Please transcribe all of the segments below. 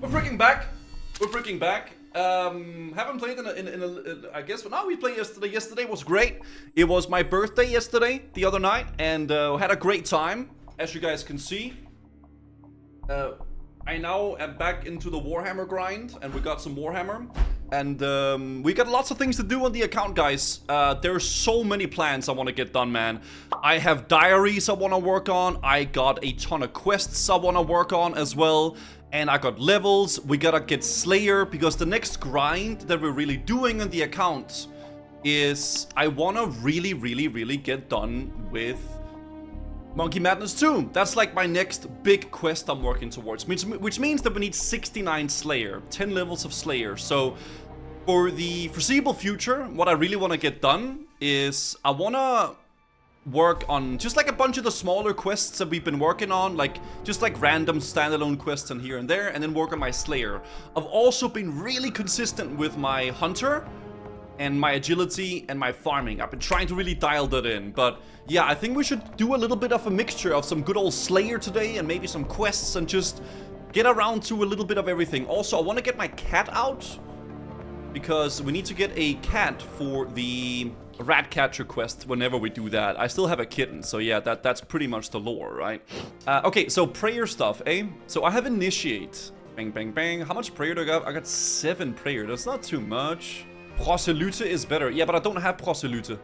We're freaking back. We're freaking back. Haven't played I guess. No, we played yesterday. Yesterday was great. It was my birthday yesterday, the other night, and had a great time, as you guys can see. I now am back into the Warhammer grind, and we got some Warhammer. And we got lots of things to do on the account, guys. There's so many plans I want to get done, man. I have diaries I want to work on. I got a ton of quests I want to work on as well. And I got levels. We gotta get Slayer, because the next grind that we're really doing on the account is I want to really get done with Monkey Madness 2. That's like my next big quest I'm working towards, which means that we need 69 Slayer, 10 levels of Slayer. So for the foreseeable future, what I really want to get done is I want to work on just like a bunch of the smaller quests that we've been working on, like just like random standalone quests and here and there, and then work on my Slayer. I've also been really consistent with my Hunter and my agility and my farming. I've been trying to really dial that in, but yeah, I think we should do a little bit of a mixture of some good old Slayer today and maybe some quests and just get around to a little bit of everything. Also, I want to get my cat out because we need to get a cat for the rat catcher quest whenever we do that. I still have a kitten, so yeah, that's pretty much the lore, right? Okay, so prayer stuff, eh? So I have initiate. Bang, bang, bang. How much prayer do I got? I got 7 prayer. That's not too much. Proselyte is better. Yeah, but I don't have proselyte.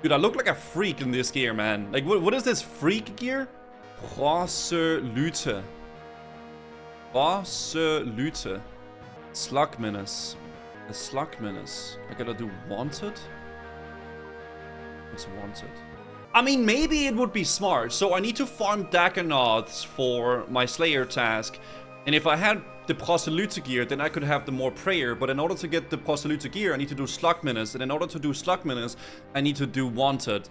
Dude, I look like a freak in this gear, man. Like, what is this freak gear? Proselyte. Proselyte. Slug Menace. The Slug Menace. I gotta do Wanted? What's Wanted? I mean, maybe it would be smart. So I need to farm Dagonoths for my Slayer task. And if I had the Proselyte gear, then I could have the more prayer. But in order to get the Proselyte gear, I need to do Slug Menace. And in order to do Slug Menace, I need to do Wanted.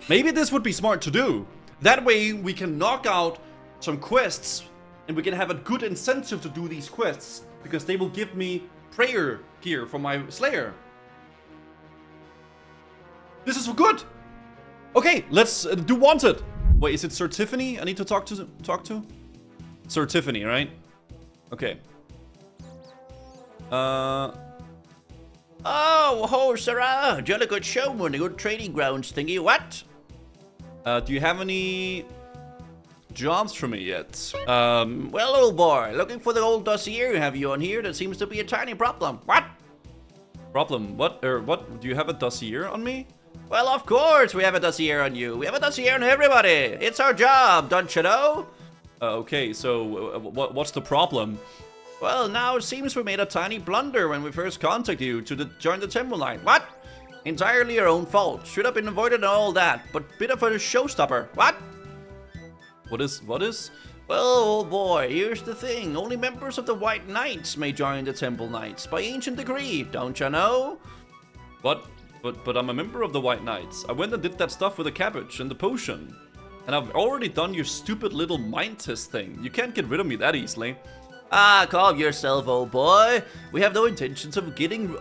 Maybe this would be smart to do. That way, we can knock out some quests. And we can have a good incentive to do these quests. Because they will give me prayer gear for my Slayer. This is good. Okay, let's do Wanted. Wait, is it Sir Tiffany I need to talk to? Sir Tiffany, right? Okay. Oh, ho, Sarah. Jolly good showman, a good training grounds thingy. What? Do you have any jobs for me yet? Well, old boy, looking for the old dossier you have you on here. That seems to be a tiny problem. What? Problem? What? What? Do you have a dossier on me? Well, of course we have a dossier on you. We have a dossier on everybody. It's our job, don't you know? Okay, so what's the problem? Well, now it seems we made a tiny blunder when we first contacted you to join the temple line. What? Entirely your own fault. Should have been avoided and all that, but bit of a showstopper. What? What is? Well, old boy, here's the thing. Only members of the White Knights may join the Temple Knights by ancient decree, don't you know? What? But I'm a member of the White Knights. I went and did that stuff with the cabbage and the potion. And I've already done your stupid little mind test thing. You can't get rid of me that easily. Ah, calm yourself, old boy. We have no intentions of getting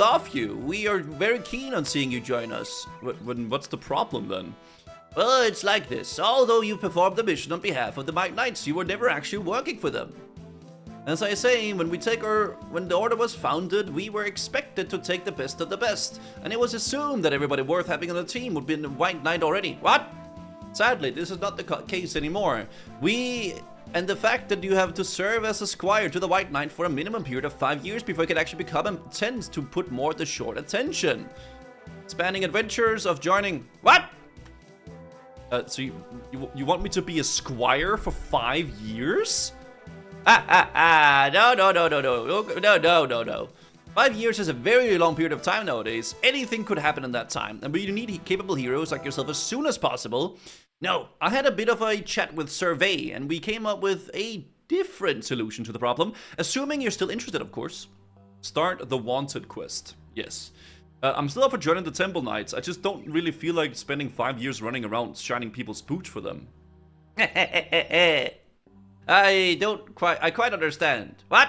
off you. We are very keen on seeing you join us. What's the problem then? Well, it's like this. Although you performed the mission on behalf of the White Knights, you were never actually working for them. As I say, when the order was founded, we were expected to take the best of the best. And it was assumed that everybody worth having on the team would be in the White Knight already. What? Sadly, this is not the case anymore. And the fact that you have to serve as a squire to the White Knight for a minimum period of 5 years before you can actually become him tends to put more to short attention. Spanning adventures of joining... What? So you want me to be a squire for 5 years? No. 5 years is a very long period of time nowadays. Anything could happen in that time, and we need capable heroes like yourself as soon as possible. No, I had a bit of a chat with Survey, and we came up with a different solution to the problem, assuming you're still interested, of course. Start the Wanted quest. Yes. I'm still up for joining the Temple Knights. I just don't really feel like spending 5 years running around shining people's pooch for them. I quite understand. What?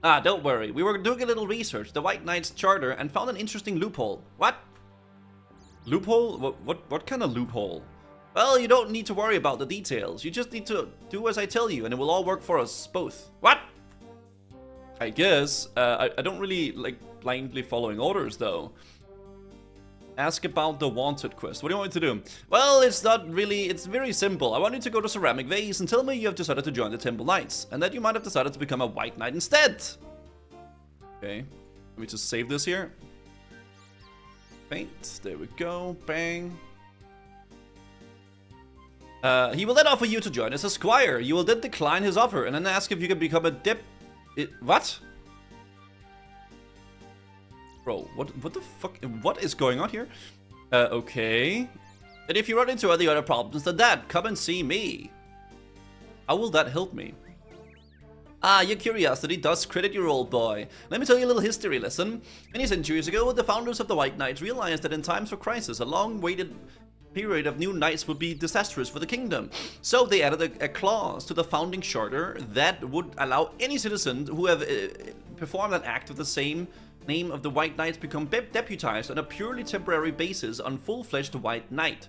Ah, don't worry. We were doing a little research, the White Knight's charter, and found an interesting loophole. What? Loophole? What kind of loophole? Well, you don't need to worry about the details. You just need to do as I tell you, and it will all work for us both. What? I guess. I don't really like blindly following orders, though. Ask about the wanted quest. What do you want me to do? Well, it's not really... It's very simple. I want you to go to Ceramic Vase and tell me you have decided to join the Temple Knights, and that you might have decided to become a White Knight instead. Okay. Let me just save this here. Paint. There we go. Bang. He will then offer you to join as a squire. You will then decline his offer and then ask if you can become a what? Bro, what the fuck? What is going on here? Okay. And if you run into any other problems than that, come and see me. How will that help me? Ah, your curiosity does credit your old boy. Let me tell you a little history lesson. Many centuries ago, the founders of the White Knights realized that in times of crisis, a long-awaited period of new knights would be disastrous for the kingdom. So they added a clause to the founding charter that would allow any citizen who have performed an act of the same name of the White Knights become deputized on a purely temporary basis on full-fledged White Knight.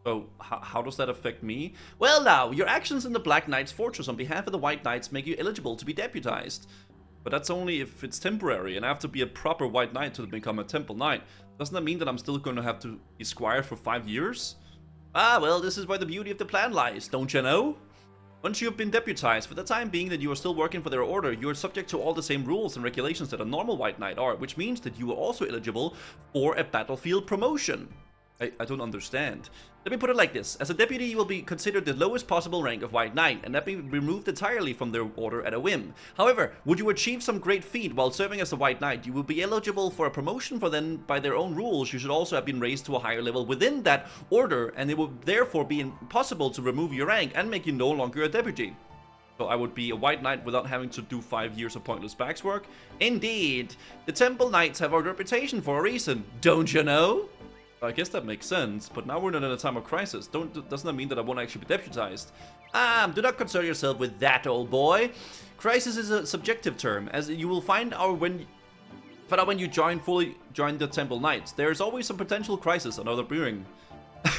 So, how does that affect me? Well now, your actions in the Black Knight's fortress on behalf of the White Knights make you eligible to be deputized. But that's only if it's temporary, and I have to be a proper White Knight to become a Temple Knight. Doesn't that mean that I'm still going to have to be squire for 5 years? Ah, well, this is where the beauty of the plan lies, don't you know? Once you have been deputized, for the time being that you are still working for their order, you are subject to all the same rules and regulations that a normal White Knight are, which means that you are also eligible for a battlefield promotion. I don't understand. Let me put it like this. As a deputy, you will be considered the lowest possible rank of White Knight, and that may be removed entirely from their order at a whim. However, would you achieve some great feat while serving as a White Knight, you will be eligible for a promotion, for then, by their own rules, you should also have been raised to a higher level within that order, and it would therefore be impossible to remove your rank and make you no longer a deputy. So I would be a White Knight without having to do 5 years of pointless bags work? Indeed. The Temple Knights have a reputation for a reason, don't you know? I guess that makes sense, but now we're not in a time of crisis. Doesn't that mean that I won't actually be deputized? Do not concern yourself with that, old boy. Crisis is a subjective term, as you will find out when you fully join the Temple Knights. There is always some potential crisis on other brewing.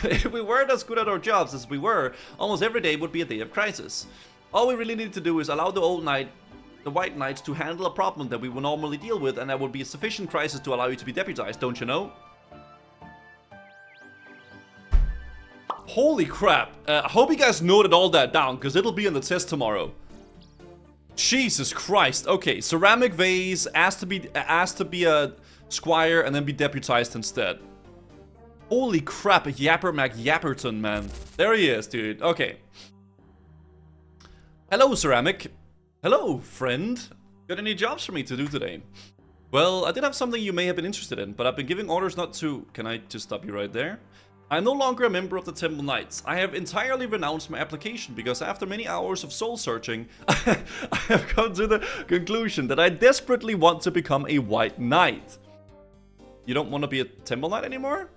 If we weren't as good at our jobs as we were, almost every day would be a day of crisis. All we really need to do is allow the White Knights to handle a problem that we would normally deal with, and that would be a sufficient crisis to allow you to be deputized, don't you know? Holy crap. I hope you guys noted all that down, because it'll be on the test tomorrow. Jesus Christ. Okay, Ceramic Vase, asked to be a squire, and then be deputized instead. Holy crap, Yapper McYapperton, man. There he is, dude. Okay. Hello, Ceramic. Hello, friend. Got any jobs for me to do today? Well, I did have something you may have been interested in, but I've been giving orders not to... Can I just stop you right there? I'm no longer a member of the Temple Knights. I have entirely renounced my application because after many hours of soul searching, I have come to the conclusion that I desperately want to become a White Knight. You don't want to be a Temple Knight anymore?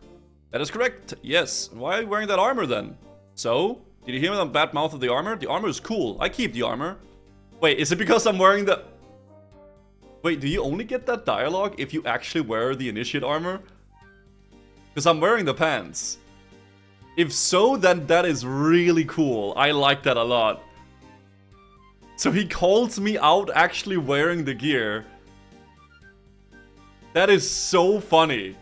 That is correct, yes. Why are you wearing that armor then? So, did you hear me on bad mouth of the armor? The armor is cool. I keep the armor. Wait, is it because I'm wearing the... Wait, do you only get that dialogue if you actually wear the initiate armor? Because I'm wearing the pants. If so, then that is really cool. I like that a lot. So he calls me out actually wearing the gear. That is so funny.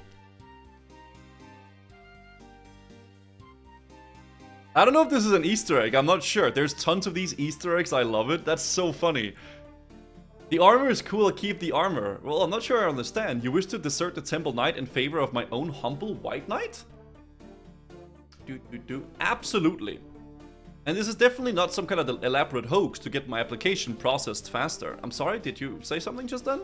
I don't know if this is an Easter egg. I'm not sure. There's tons of these Easter eggs. I love it. That's so funny. The armor is cool, I keep the armor. Well, I'm not sure I understand. You wish to desert the Temple Knight in favor of my own humble White Knight? Absolutely. And this is definitely not some kind of elaborate hoax to get my application processed faster. I'm sorry, did you say something just then?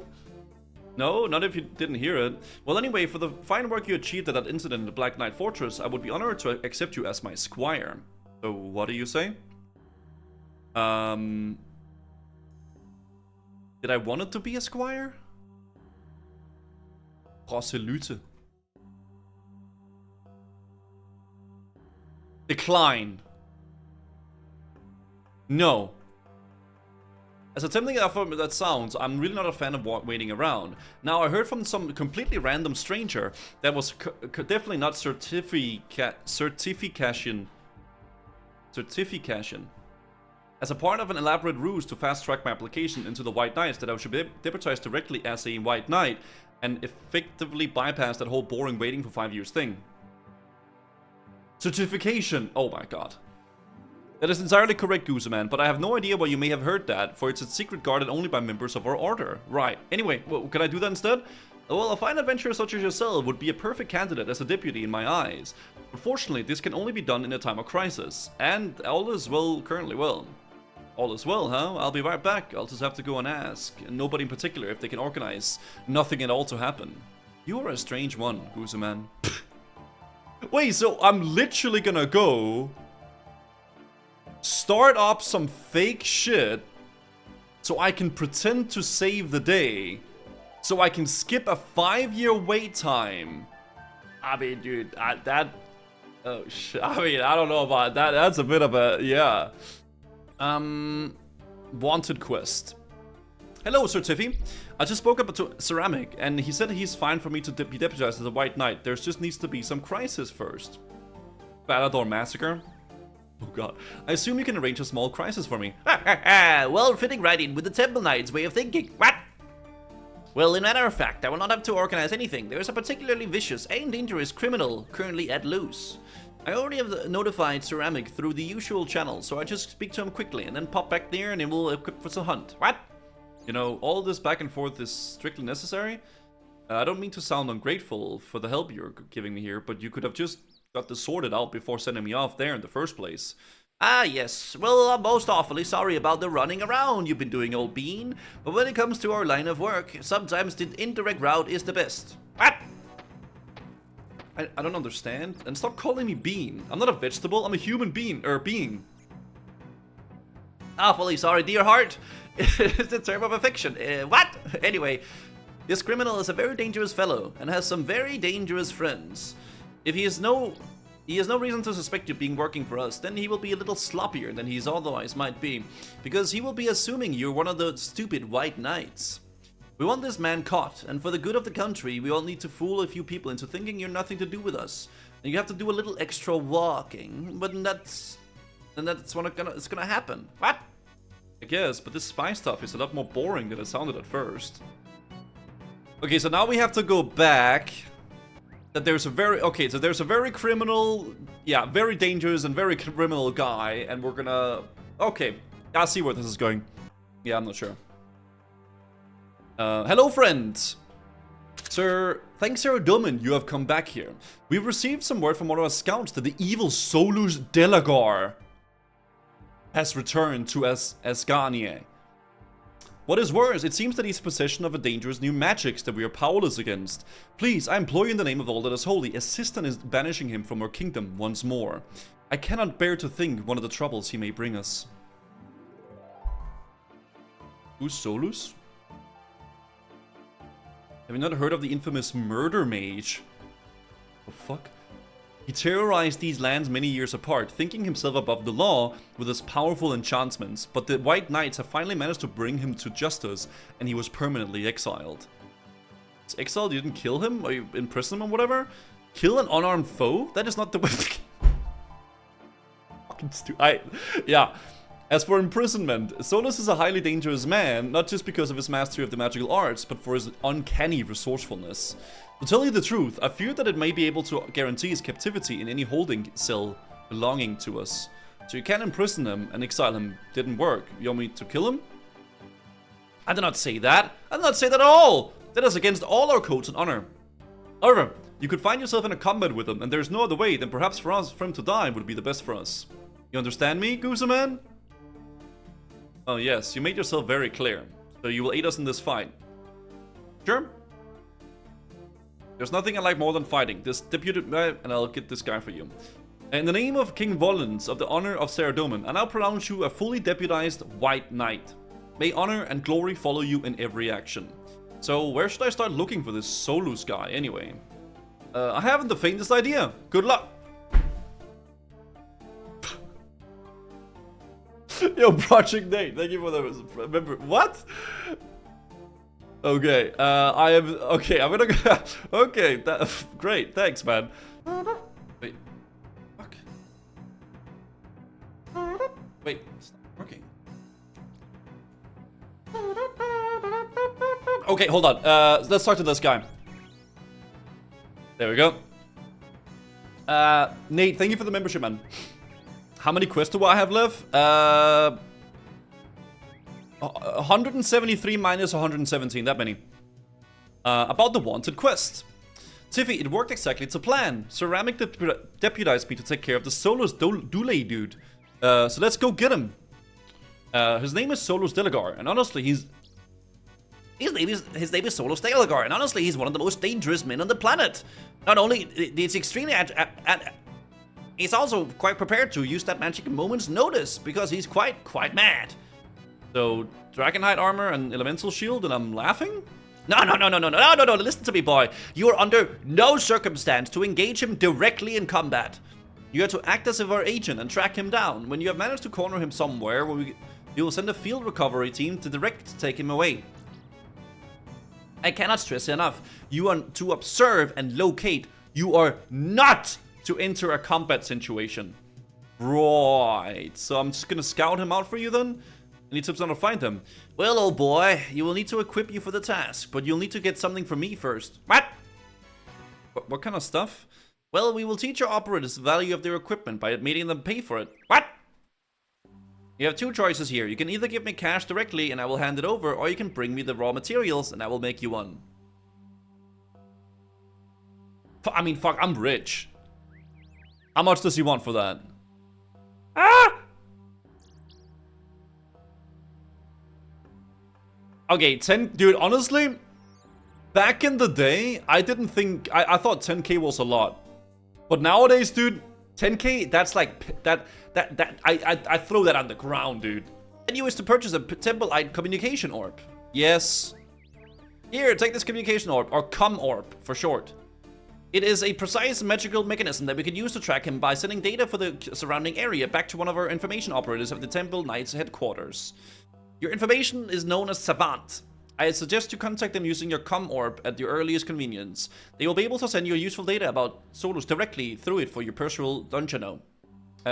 No, not if you didn't hear it. Well, anyway, for the fine work you achieved at that incident in the Black Knight Fortress, I would be honored to accept you as my squire. So, what do you say? Did I want it to be a squire? Proselyte. Decline. No. As tempting that sounds, I'm really not a fan of waiting around. Now, I heard from some completely random stranger that was definitely not certification Certification. As a part of an elaborate ruse to fast-track my application into the White Knights, that I should be deputized directly as a White Knight and effectively bypass that whole boring waiting for 5 years thing. Certification! Oh my god. That is entirely correct, Gooseman, but I have no idea why you may have heard that, for it's a secret guarded only by members of our order. Right. Anyway, well, can I do that instead? Well, a fine adventurer such as yourself would be a perfect candidate as a deputy in my eyes. Unfortunately, this can only be done in a time of crisis. And all is well currently well. All is well, huh? I'll be right back. I'll just have to go and ask. Nobody in particular if they can organize nothing at all to happen. You are a strange one, Gooseman. Wait, so I'm literally gonna go... start up some fake shit so I can pretend to save the day, so I can skip a 5-year wait time. I mean, dude, oh shit. I mean, I don't know about that. That's a bit of a, yeah. Wanted quest. Hello, Sir Tiffy. I just spoke up to Ceramic, and he said he's fine for me to be deputized as a White Knight. There just needs to be some crisis first. Battledore Massacre? Oh god. I assume you can arrange a small crisis for me. Well, fitting right in with the Temple Knight's way of thinking. What? Well, in matter of fact, I will not have to organize anything. There is a particularly vicious and dangerous criminal currently at loose. I already have notified Ceramic through the usual channels, so I just speak to him quickly and then pop back there and he will equip for some hunt. What? You know, all this back and forth is strictly necessary. I don't mean to sound ungrateful for the help you're giving me here, but you could have just got this sorted out before sending me off there in the first place. Ah, yes. Well, I'm most awfully sorry about the running around you've been doing, old bean. But when it comes to our line of work, sometimes the indirect route is the best. What? I don't understand. And stop calling me bean. I'm not a vegetable. I'm a human being. Being. Awfully sorry, dear heart. It's a term of affection. What? Anyway, this criminal is a very dangerous fellow and has some very dangerous friends. If he has no reason to suspect you being working for us, then he will be a little sloppier than he otherwise might be, because he will be assuming you're one of the stupid White Knights. We want this man caught, and for the good of the country, we all need to fool a few people into thinking you're nothing to do with us. And you have to do a little extra walking, but that's it's gonna happen. What? I guess, but this spy stuff is a lot more boring than it sounded at first. Okay, so now we have to go back. That there's a very criminal, yeah, very dangerous and very criminal guy, and we're gonna, okay, I see where this is going. Yeah, I'm not sure. Hello, friends. Sir, thanks, Sir Domin, you have come back here. We've received some word from one of our scouts that the evil Solus Delagar has returned to Asgania. What is worse, it seems that he's in possession of a dangerous new magics that we are powerless against. Please, I implore you in the name of all that is holy, assist in banishing him from our kingdom once more. I cannot bear to think one of the troubles he may bring us. Who's Solus? Have you not heard of the infamous murder mage? The fuck? He terrorized these lands many years apart, thinking himself above the law with his powerful enchantments, but the White Knights have finally managed to bring him to justice, and he was permanently exiled. It's exiled? You didn't kill him? Or you imprison him or whatever? Kill an unarmed foe? That is not the way. Fucking stupid. Yeah. As for imprisonment, Solus is a highly dangerous man, not just because of his mastery of the magical arts, but for his uncanny resourcefulness. To tell you the truth, I fear that it may be able to guarantee his captivity in any holding cell belonging to us. So you can imprison him and exile him. Didn't work. You want me to kill him? I did not say that. I did not say that at all. That is against all our codes and honor. However, you could find yourself in a combat with him, and there's no other way than perhaps for him to die would be the best for us. You understand me, Gooseman? Oh yes, you made yourself very clear. So you will aid us in this fight. Sure. There's nothing I like more than fighting. This deputed, and I'll get this guy for you. In the name of King Volans, of the honor of Saradomin, I now pronounce you a fully deputized White Knight. May honor and glory follow you in every action. So where should I start looking for this Solus guy anyway? I haven't the faintest idea. Good luck. Yo, Project Nate, thank you for the remember. What? Okay, I'm gonna go. Okay, great, thanks, man. Wait, fuck. Wait, it's not working. Okay, hold on. Let's talk to this guy. There we go. Nate, thank you for the membership, man. How many quests do I have left? 173 minus 117, that many. About the wanted quest. Tiffy, it worked exactly to plan. Ceramic deputized me to take care of the Solus Dule dude. So let's go get him. His name is Solus Delagar, and honestly, his name is Solus Delagar, and honestly, he's one of the most dangerous men on the planet. Not only it's extremely he's also quite prepared to use that magic moment's notice because he's quite mad. So Dragonhide armor and elemental shield, and I'm laughing. No, listen to me, boy. You are under no circumstance to engage him directly in combat. You are to act as if our agent and track him down. When you have managed to corner him somewhere, we will send a field recovery team to take him away. I cannot stress enough. You are to observe and locate. You are not to enter a combat situation. Right. So I'm just gonna scout him out for you then. Any tips on how to find him? Well, old boy, you will need to equip you for the task, but you'll need to get something from me first. What? What kind of stuff? Well, we will teach your operatives the value of their equipment by making them pay for it. What? You have two choices here. You can either give me cash directly and I will hand it over, or you can bring me the raw materials and I will make you one. I mean, fuck, I'm rich. How much does he want for that? Ah! Okay, 10, dude, honestly, back in the day, I didn't think, I thought 10k was a lot. But nowadays, dude, 10k, that's like, I throw that on the ground, dude. And you wish to purchase a Temple-Eyed communication orb. Yes. Here, take this communication orb, or Com orb for short. It is a precise magical mechanism that we can use to track him by sending data for the surrounding area back to one of our information operators at the Temple Knights headquarters. Your information is known as Savant. I suggest you contact them using your Com orb at your earliest convenience. They will be able to send you useful data about Solus directly through it for your personal dungeono.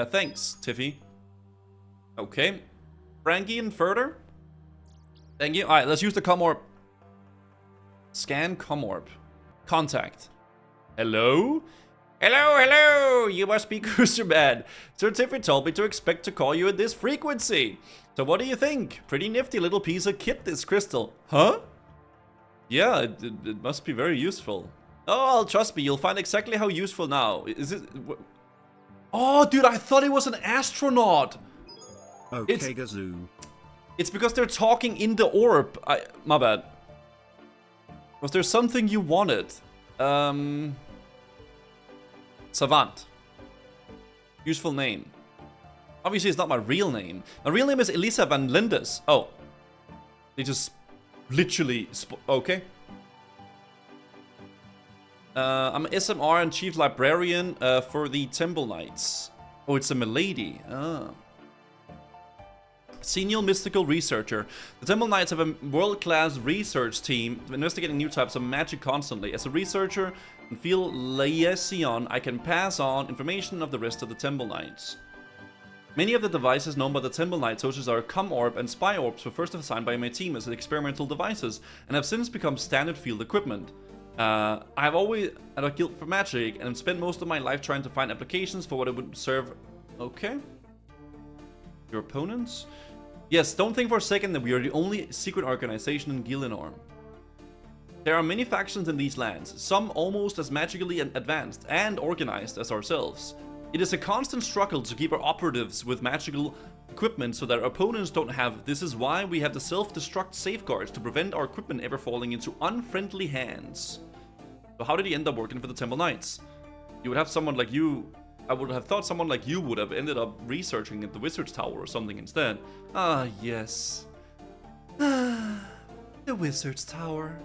Thanks, Tiffy. Okay. Frankie and further? Thank you. Alright, let's use the Com orb. Scan Com orb. Contact. Hello? Hello! You must be Cruiserman. Sir Tiffy told me to expect to call you at this frequency. So what do you think? Pretty nifty little piece of kit, this crystal. Huh? Yeah, it must be very useful. Oh, trust me, you'll find exactly how useful now. Is it... Oh, dude, I thought it was an astronaut. Okay, Gazoo. It's because they're talking in the orb. My bad. Was there something you wanted? Savant. Useful name. Obviously, it's not my real name. My real name is Elisa Van Lindes. Oh. They just literally... Okay. I'm SMR and Chief Librarian for the Temple Knights. Oh, it's a milady. Ah. Senior Mystical Researcher. The Temple Knights have a world-class research team investigating new types of magic constantly. As a researcher and field liaison, I can pass on information of the rest of the Temple Knights. Many of the devices known by the Temple Knights, such as our Com Orb and Spy Orbs, were first assigned by my team as experimental devices and have since become standard field equipment. I have always had a guilt for magic and have spent most of my life trying to find applications for what it would serve. Okay. Your opponents? Yes, don't think for a second that we are the only secret organization in Gielinor. There are many factions in these lands, some almost as magically advanced and organized as ourselves. It is a constant struggle to keep our operatives with magical equipment so that our opponents don't have. This is why we have the self-destruct safeguards to prevent our equipment ever falling into unfriendly hands. So how did he end up working for the Temple Knights? You would have someone like you... I would have thought someone like you would have ended up researching at the Wizard's Tower or something instead. Ah, yes. The Wizard's Tower.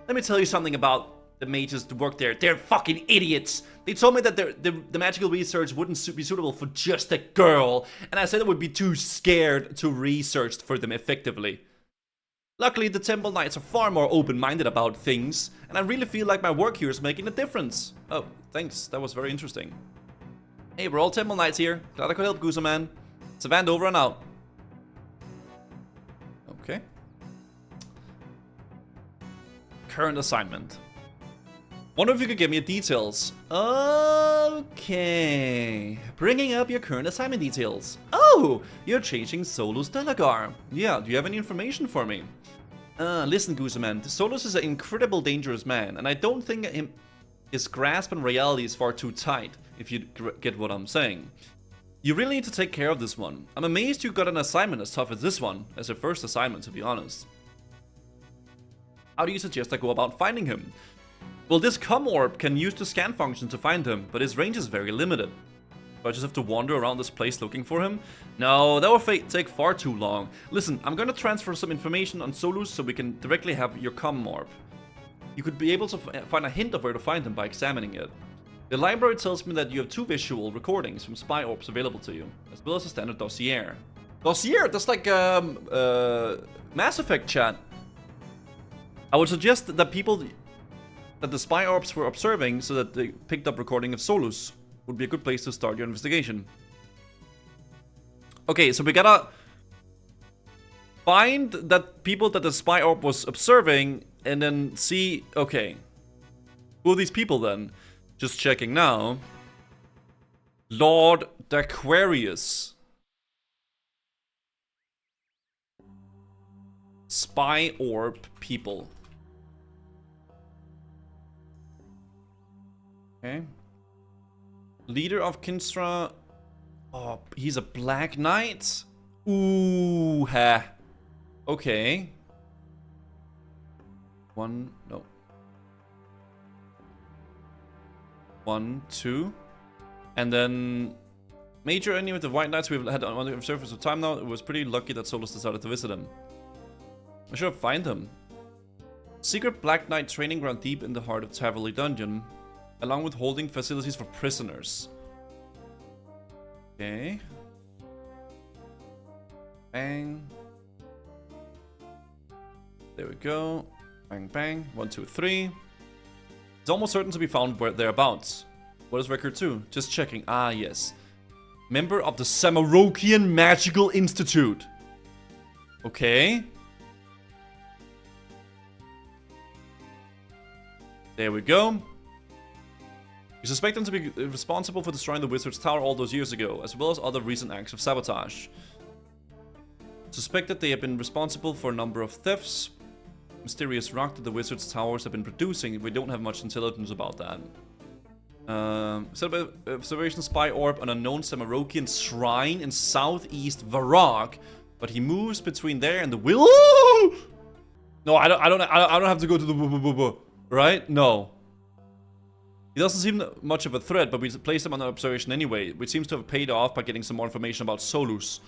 Let me tell you something about the mages to work there. They're fucking idiots. They told me that the magical research wouldn't be suitable for just a girl, and I said I would be too scared to research for them effectively. Luckily, the Temple Knights are far more open-minded about things, and I really feel like my work here is making a difference. Oh, thanks. That was very interesting. Hey, we're all Temple Knights here. Glad I could help, Gooseman. Savant over and out. Okay. Current assignment. Wonder if you could give me details. Okay. Bringing up your current assignment details. Oh, you're chasing Solus Delagar. Yeah, do you have any information for me? Listen, Gooseman, Solus is an incredible dangerous man, and I don't think his grasp on reality is far too tight, if you get what I'm saying. You really need to take care of this one. I'm amazed you got an assignment as tough as this one, as your first assignment, to be honest. How do you suggest I go about finding him? Well, this com orb can use the scan function to find him, but his range is very limited. Do I just have to wander around this place looking for him? No, that will take far too long. Listen, I'm gonna transfer some information on Solus so we can directly have your com orb. You could be able to find a hint of where to find him by examining it. The library tells me that you have 2 visual recordings from spy orbs available to you, as well as a standard dossier. Dossier? That's like Mass Effect chat. I would suggest that that the spy orbs were observing so that they picked up recording of Solus would be a good place to start your investigation. Okay, so we gotta find that people that the spy orb was observing and then see, okay, who are these people then? Just checking now. Lord Daquarius. Spy orb people. Okay. Leader of Kinstra. Oh, he's a Black Knight? Ooh, ha. Okay. No. 1, 2. And then major enemy with the White Knights we've had on the surface of time now. It was pretty lucky that Solus decided to visit him. I should find him. Secret Black Knight training ground deep in the heart of Taverley Dungeon, along with holding facilities for prisoners. Okay. Bang. There we go. Bang, bang. 1, 2, 3. It's almost certain to be found thereabouts. What is record 2? Just checking. Ah, yes. Member of the Samarokian Magical Institute. Okay. There we go. You suspect them to be responsible for destroying the Wizard's Tower all those years ago, as well as other recent acts of sabotage. Suspect that they have been responsible for a number of thefts. Mysterious rock that the Wizard's Towers have been producing. We don't have much intelligence about that. Observation spy orb on a known Samarokian shrine in southeast Varrock, but he moves between there and the will. No, I don't have to go to the right? No. He doesn't seem much of a threat, but we placed him under observation anyway, which seems to have paid off by getting some more information about Solus.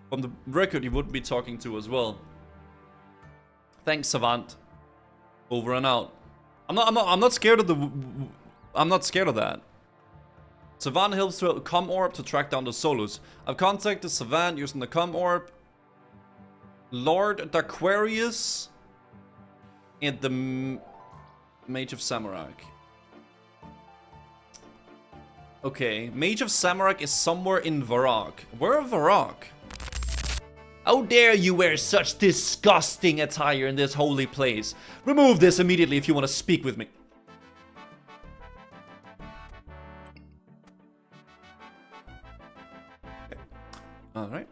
From the record, he wouldn't be talking to as well. Thanks, Savant. Over and out. I'm not scared of the. I'm not scared of that. Savant helps to a com orb to track down the Solus. I've contacted Savant using the com orb. Lord Daquarius and the Mage of Samarak. Okay, Mage of Samarak is somewhere in Varrock. Where are Varrock? How dare you wear such disgusting attire in this holy place? Remove this immediately if you want to speak with me. Okay. Alright.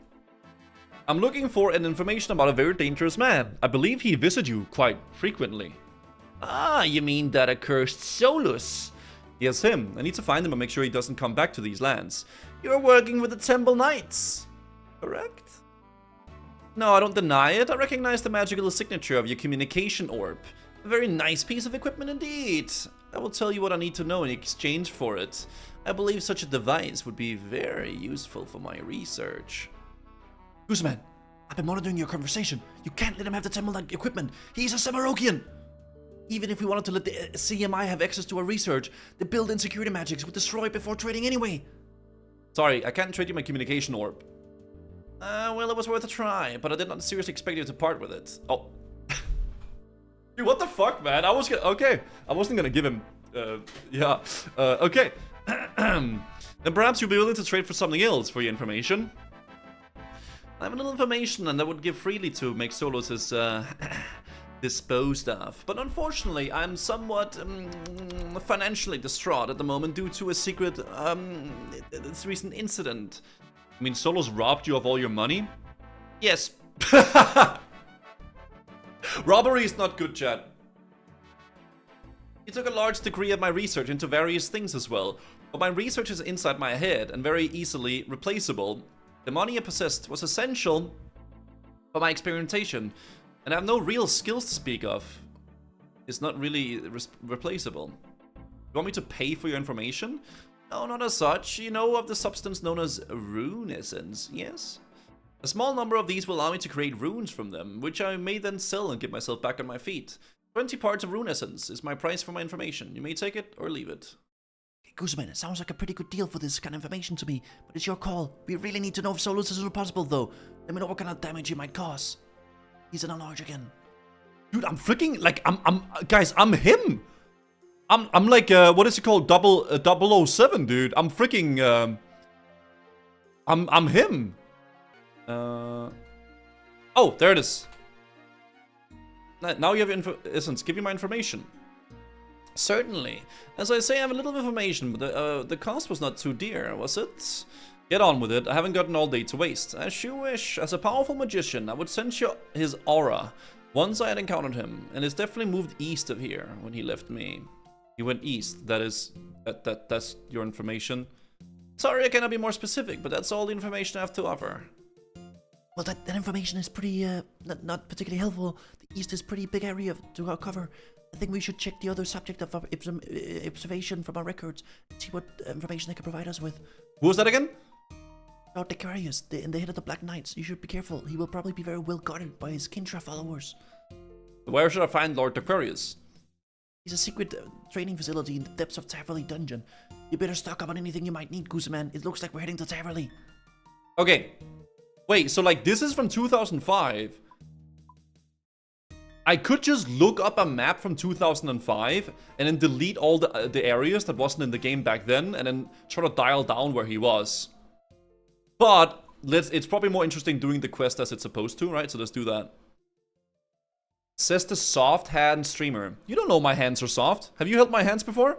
I'm looking for an information about a very dangerous man. I believe he visits you quite frequently. Ah, you mean that accursed Solus? Yes, him. I need to find him and make sure he doesn't come back to these lands. You're working with the Temple Knights, correct? No, I don't deny it. I recognize the magical signature of your communication orb. A very nice piece of equipment indeed. I will tell you what I need to know in exchange for it. I believe such a device would be very useful for my research. Gooseman, I've been monitoring your conversation. You can't let him have the Temple Knight equipment. He's a Samarokian. Even if we wanted to let the CMI have access to our research, the built-in security magics would destroy it before trading anyway. Sorry, I can't trade you my communication orb. Well, it was worth a try, but I did not seriously expect you to part with it. Oh. Dude, what the fuck, man? Okay. I wasn't gonna give him, okay. Then perhaps you'll be willing to trade for something else for your information. I have a little information, and I would give freely to make Solos is disposed of. But unfortunately, I'm somewhat financially distraught at the moment due to a secret, this recent incident. I mean, Solos robbed you of all your money? Yes. Robbery is not good, chat. He took a large degree of my research into various things as well. But my research is inside my head and very easily replaceable. The money I possessed was essential for my experimentation, and I have no real skills to speak of. It's not really replaceable. You want me to pay for your information? No, not as such. You know of the substance known as Runescape, yes? A small number of these will allow me to create runes from them, which I may then sell and get myself back on my feet. 20 parts of Runescape is my price for my information. You may take it or leave it. Gooseman, it sounds like a pretty good deal for this kind of information to me, but it's your call. We really need to know if Solos is possible, though. Let me know what kind of damage you might cause. He's in a large again. Dude, I'm freaking, like, guys, I'm him! I'm like, what is it called? 007, dude. I'm freaking, I'm him. Oh, there it is. Now you have Essence, give you my information. Certainly. As I say, I have a little information, but the cost was not too dear, was it? Get on with it. I haven't gotten all day to waste. As you wish. As a powerful magician, I would sense his aura once I had encountered him, and it's definitely moved east of here when he left me. He went east. That's your information. Sorry, I cannot be more specific, but that's all the information I have to offer. Well, that information is pretty, not particularly helpful. The east is a pretty big area to cover. I think we should check the other subject of observation from our records and see what information they can provide us with. Who was that again? Lord Decarius, the head of the Black Knights. You should be careful. He will probably be very well guarded by his Kintra followers. Where should I find Lord Decarius? He's a secret training facility in the depths of Taverley Dungeon. You better stock up on anything you might need, Gooseman. It looks like we're heading to Taverley. Okay. Wait, so like this is from 2005. I could just look up a map from 2005 and then delete all the areas that wasn't in the game back then and then try to dial down where he was. But it's probably more interesting doing the quest as it's supposed to, right? So let's do that. Says the soft hand streamer. You don't know my hands are soft. Have you held my hands before?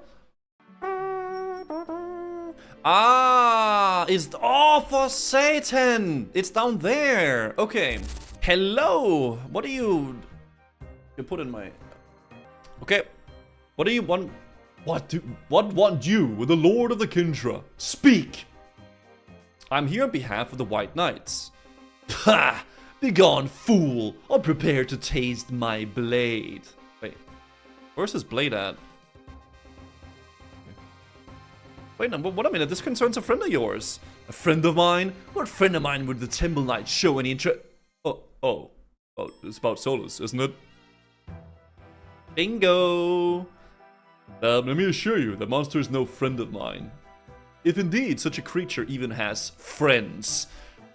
Ah, it's for Satan. It's down there. Okay. Hello. What do you put in my? Okay. What do you want? What want you with the Lord of the Kintra? Speak. I'm here on behalf of the White Knights. Pah! Begone, fool, or prepare to taste my blade. Wait, where's his blade at? Wait, no, what a minute, this concerns a friend of yours. A friend of mine? What friend of mine would the Temple Knights show any interest? Oh, it's about Solus, isn't it? Bingo! Let me assure you, the monster is no friend of mine. If indeed such a creature even has friends.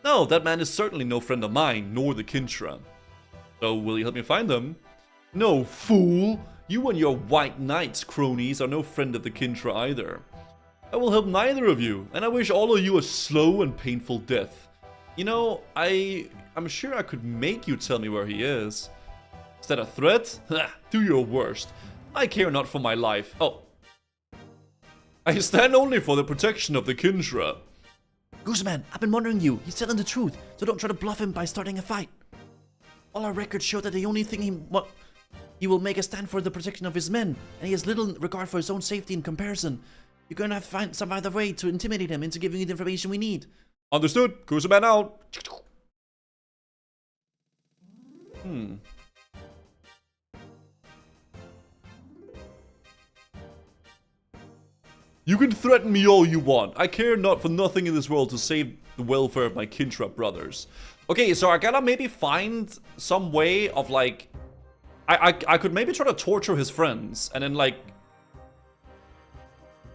No, that man is certainly no friend of mine, nor the Kintra. So, will you help me find them? No, fool! You and your White Knights cronies are no friend of the Kintra either. I will help neither of you, and I wish all of you a slow and painful death. You know, I'm sure I could make you tell me where he is. Is that a threat? Do your worst. I care not for my life. Oh. I stand only for the protection of the Kintra. Gooseman, I've been wondering you. He's telling the truth, so don't try to bluff him by starting a fight. All our records show that the only thing he will make a stand for the protection of his men, and he has little regard for his own safety in comparison. You're going to have to find some other way to intimidate him into giving you the information we need. Understood. Gooseman out. You can threaten me all you want. I care not for nothing in this world to save the welfare of my Kintra brothers. Okay, so I gotta maybe find some way of like... I could maybe try to torture his friends and then like...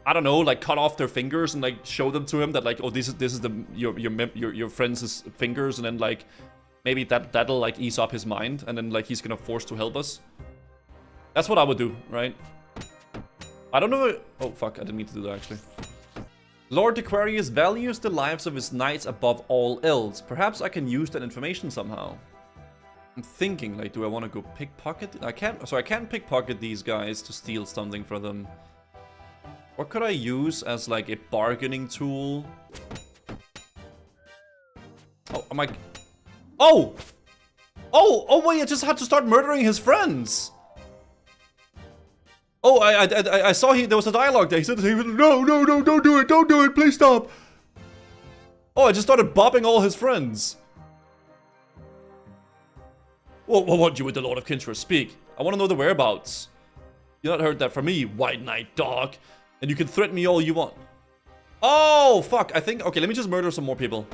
I don't know, like cut off their fingers and like show them to him that like, oh, this is your friend's fingers, and then like maybe that'll like ease up his mind, and then like he's gonna force to help us. That's what I would do, right? I don't know. Oh fuck! I didn't mean to do that actually. Lord Aquarius values the lives of his knights above all else. Perhaps I can use that information somehow. I'm thinking, like, do I want to go pickpocket? I can't pickpocket these guys to steal something from them. What could I use as, like, a bargaining tool? Oh, am I... Oh! Oh, wait, I just had to start murdering his friends! Oh, I saw there was a dialogue there. He said, no, don't do it, please stop. Oh, I just started bopping all his friends. What want you with the Lord of Kinshra? Speak. I want to know the whereabouts. You not heard that from me, White Knight dog. And you can threaten me all you want. Oh, fuck. I think... Okay, let me just murder some more people.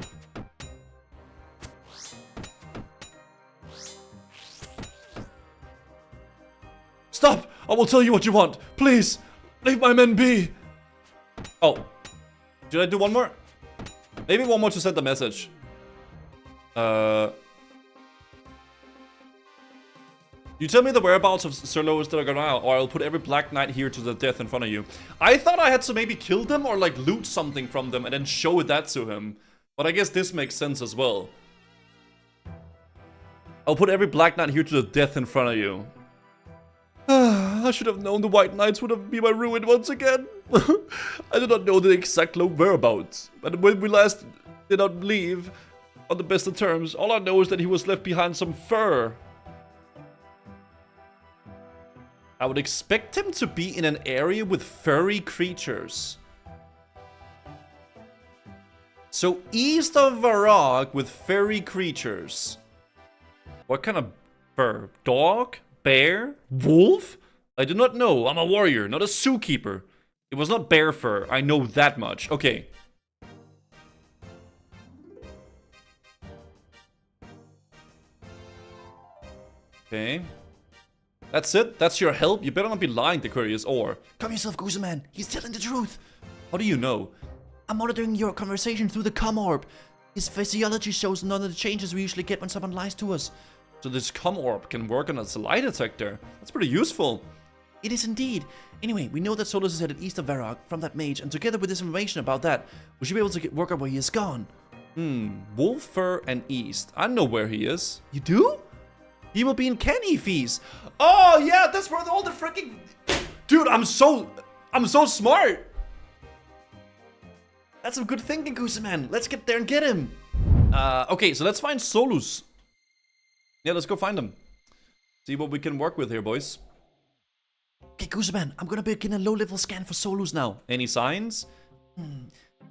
Stop! I will tell you what you want. Please, leave my men be. Oh. Should I do one more? Maybe one more to send the message. You tell me the whereabouts of Sir Lois de la Granada, or I'll put every Black Knight here to the death in front of you. I thought I had to maybe kill them or like loot something from them and then show that to him. But I guess this makes sense as well. I'll put every Black Knight here to the death in front of you. I should have known the White Knights would have been my ruin once again. I did not know the exact whereabouts. But when we last did not leave on the best of terms, all I know is that he was left behind some fur. I would expect him to be in an area with furry creatures. So east of Varag with furry creatures. What kind of fur? Dog? Bear? Wolf? I do not know. I'm a warrior, not a zookeeper. It was not bear fur. I know that much. Okay. Okay. That's it? That's your help? You better not be lying to Curious, or... Calm yourself, Gooseman. He's telling the truth. How do you know? I'm monitoring your conversation through the comm orb. His physiology shows none of the changes we usually get when someone lies to us. So this comm orb can work on a lie detector. That's pretty useful. It is indeed. Anyway, we know that Solus is headed east of Varag from that mage, and together with this information about that, we should be able to work out where he is gone. Wolf fur and east. I know where he is. You do? He will be in Kenny Feast. Oh yeah, that's where all the freaking... Dude, I'm so smart. That's some good thinking, Gooseman. Let's get there and get him. Okay, so let's find Solus. Yeah, let's go find him. See what we can work with here, boys. Okay, Gooseman, I'm gonna begin a low-level scan for Solus now. Any signs?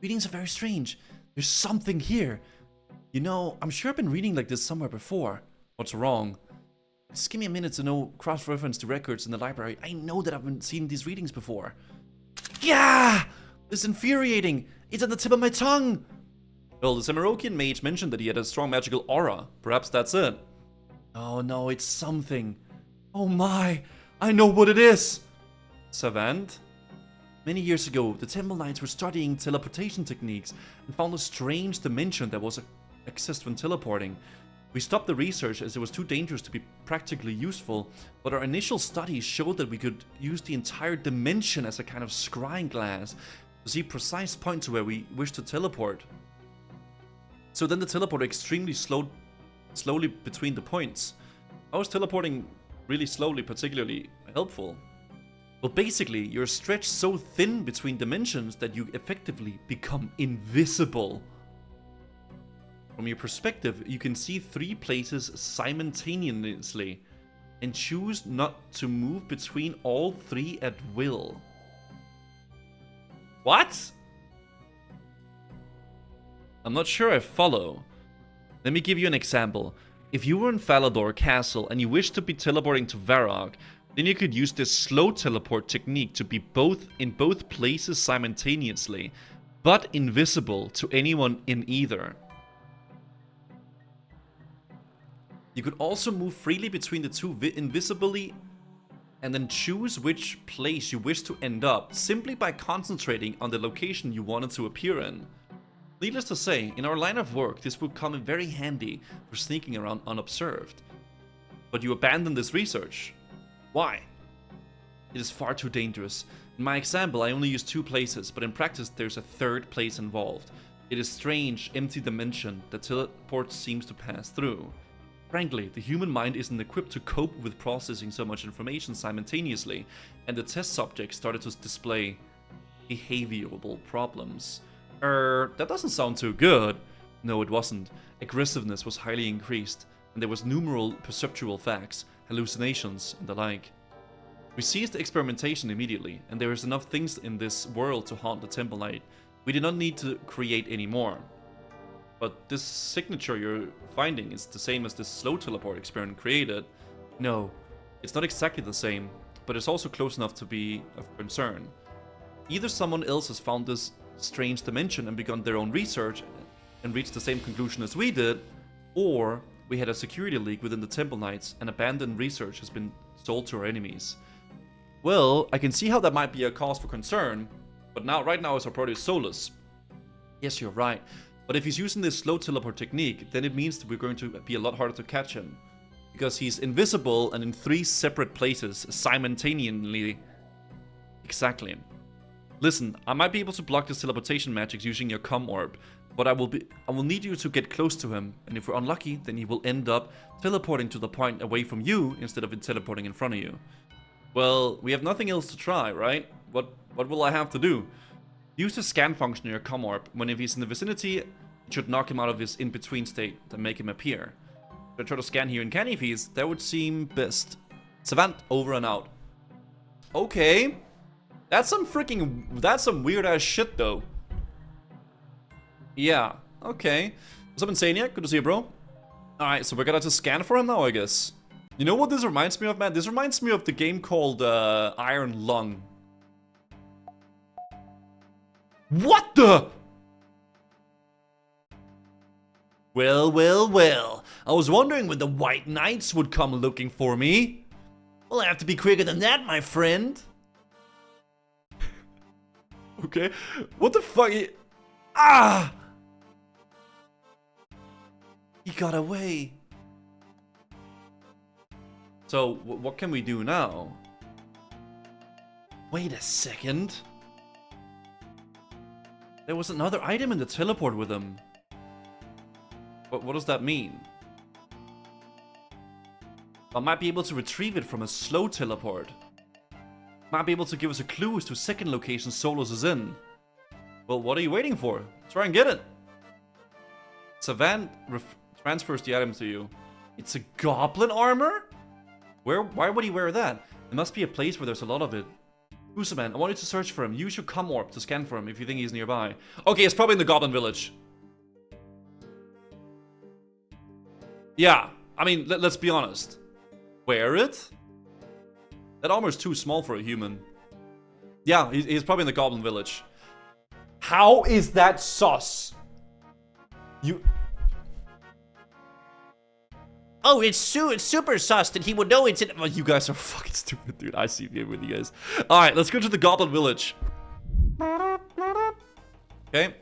Readings are very strange. There's something here. You know, I'm sure I've been reading like this somewhere before. What's wrong? Just give me a minute to know cross-reference to records in the library. I know that I've been seeing these readings before. Yeah! This is infuriating. It's at the tip of my tongue. Well, the Semirokian mage mentioned that he had a strong magical aura. Perhaps that's it. Oh no, it's something. Oh my, I know what it is. Savant? Many years ago, the Temple Knights were studying teleportation techniques and found a strange dimension that was accessed when teleporting. We stopped the research as it was too dangerous to be practically useful, but our initial studies showed that we could use the entire dimension as a kind of scrying glass to see precise points where we wish to teleport. So then the teleporter extremely slowly between the points. How is teleporting really slowly particularly helpful? Well, basically, you're stretched so thin between dimensions that you effectively become invisible. From your perspective, you can see 3 places simultaneously and choose not to move between all 3 at will. What? I'm not sure I follow. Let me give you an example. If you were in Falador Castle and you wished to be teleporting to Varag, then you could use this slow teleport technique to be in both places simultaneously, but invisible to anyone in either. You could also move freely between the two invisibly and then choose which place you wish to end up simply by concentrating on the location you wanted to appear in. Needless to say, in our line of work, this would come in very handy for sneaking around unobserved. But you abandon this research. Why? It is far too dangerous. In my example, I only use 2 places, but in practice there's a 3rd place involved. It is strange, empty dimension that teleport seems to pass through. Frankly, the human mind isn't equipped to cope with processing so much information simultaneously, and the test subjects started to display behavioral problems. That doesn't sound too good. No, it wasn't. Aggressiveness was highly increased, and there was numerous perceptual facts, hallucinations, and the like. We ceased experimentation immediately, and there is enough things in this world to haunt the Temple Knight. We did not need to create any more. But this signature you're finding is the same as this slow teleport experiment created. No, it's not exactly the same, but it's also close enough to be of concern. Either someone else has found this strange dimension and begun their own research and reached the same conclusion as we did, or we had a security leak within the Temple Knights and abandoned research has been sold to our enemies. Well, I can see how that might be a cause for concern, but right now our Proteus soulless. Yes, you're right. But if he's using this slow teleport technique, then it means that we're going to be a lot harder to catch him. Because he's invisible and in 3 separate places simultaneously. Exactly. Listen, I might be able to block this teleportation magic using your comm orb, but I will need you to get close to him, and if we're unlucky, then he will end up teleporting to the point away from you instead of teleporting in front of you. Well, we have nothing else to try, right? What will I have to do? Use the scan function in your comm orb. When if he's in the vicinity, it should knock him out of his in-between state and make him appear. If I try to scan here in Canifees, that would seem best. Savant, over and out. Okay. That's some weird ass shit though. Yeah, okay. What's up, Insania? Good to see you, bro. Alright, so we're gonna just scan for him now, I guess. You know what this reminds me of, man? This reminds me of the game called Iron Lung. What the? Well, well, well. I was wondering when the White Knights would come looking for me. Well, I have to be quicker than that, my friend. Okay. What the fuck? Ah! He got away. So, what can we do now? Wait a second. There was another item in the teleport with him. What does that mean? I might be able to retrieve it from a slow teleport. Might be able to give us a clue as to second location Solus is in. Well, what are you waiting for? Try and get it. Savant transfers the item to you. It's a goblin armor? Why would he wear that? There must be a place where there's a lot of it. Usaman, I want you to search for him. Use your comm orb to scan for him if you think he's nearby. Okay, it's probably in the goblin village. Yeah, I mean, let's be honest. Wear it? That armor's too small for a human. Yeah, he's probably in the goblin village. How is that sus? Oh, it's super sus that he would know it's in. Oh, you guys are fucking stupid, dude. I see game with you guys. Alright, let's go to the goblin village. Okay.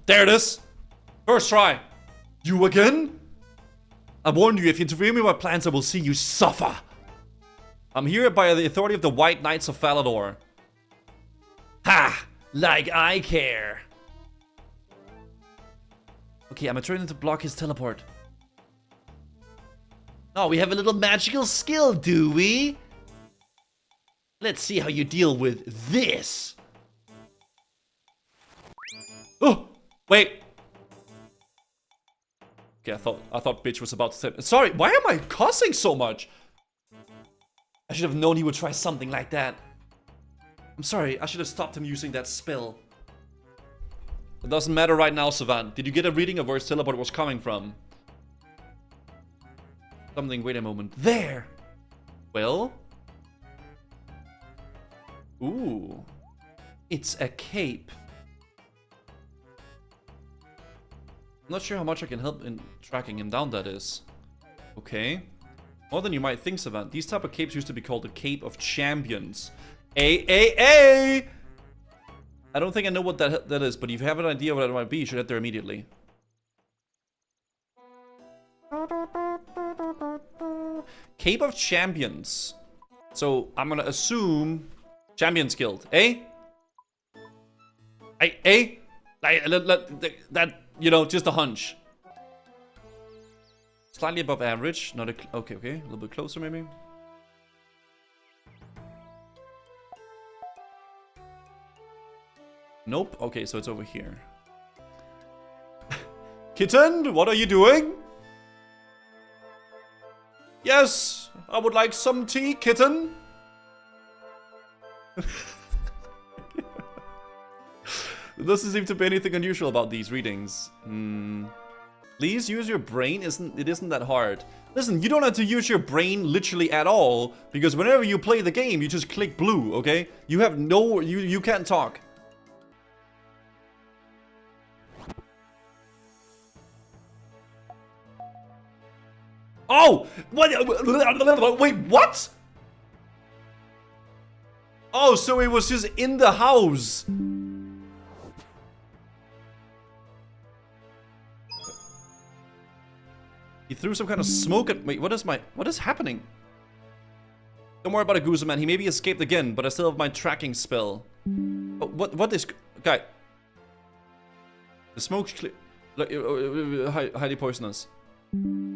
There it is. First try. You again? I warned you, if you interfere with my plans, I will see you suffer. I'm here by the authority of the White Knights of Falador. Ha! Like I care. Okay, I'm trying to block his teleport. Oh, we have a little magical skill, do we? Let's see how you deal with this. Oh, wait. Okay, I thought bitch was about to say. Sorry, why am I cussing so much? I should have known he would try something like that. I'm sorry, I should have stopped him using that spell. It doesn't matter right now, Savant. Did you get a reading of where his teleport was coming from? Something, wait a moment. There! Well? Ooh. It's a cape. I'm not sure how much I can help in tracking him down, that is. Okay. More than you might think, Savant. These type of capes used to be called the Cape of Champions. A! I don't think I know what that is, but if you have an idea what it might be, you should head there immediately. Cape of Champions. So I'm gonna assume Champions Guild, eh? Eh? That, you know, just a hunch. Slightly above average, not a... Okay, a little bit closer maybe. Nope, okay, so it's over here. Kitten, what are you doing? Yes, I would like some tea, kitten. There doesn't seem to be anything unusual about these readings. Please use your brain. It isn't that hard. Listen, you don't have to use your brain literally at all, because whenever you play the game, you just click blue, okay? You have no... You can't talk. Oh! What? Wait, what? Oh, so it was just in the house. He threw some kind of smoke at... Wait, what is happening? Don't worry about a Goose Man. He maybe escaped again, but I still have my tracking spell. Oh, what is... Guy. The smoke's clear... Highly poisonous.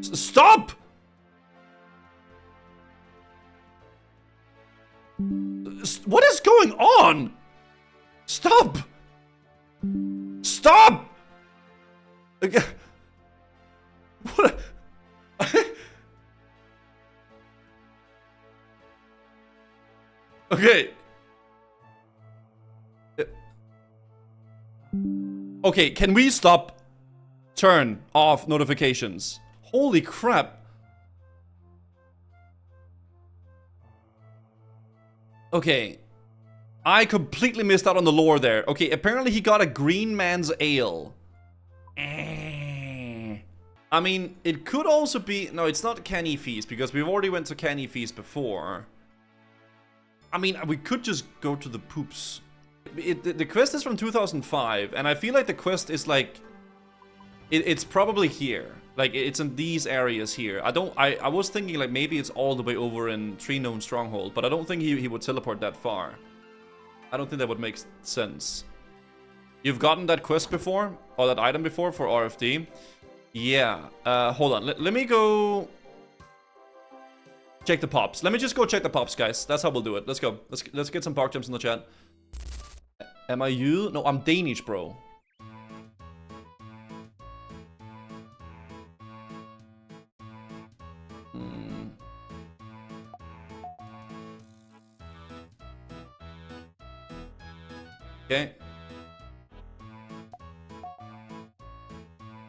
Stop! What is going on? Stop! Stop! What? Okay. Okay, can we stop? Turn off notifications. Holy crap. Okay. I completely missed out on the lore there. Okay, apparently he got a green man's ale. I mean, it could also be... No, it's not Canny Feast, because we've already went to Canny Feast before. I mean, we could just go to the poops. The quest is from 2005, and I feel like the quest is like... It's probably here. Like, it's in these areas here. I was thinking, like, maybe it's all the way over in Tree Gnome Stronghold, but I don't think he would teleport that far. I don't think that would make sense. You've gotten that quest before? Or that item before for RFD? Yeah. Hold on. Let me go... check the pops. Let me just go check the pops, guys. That's how we'll do it. Let's go. Let's get some park jumps in the chat. Am I you? No, I'm Danish, bro. Okay.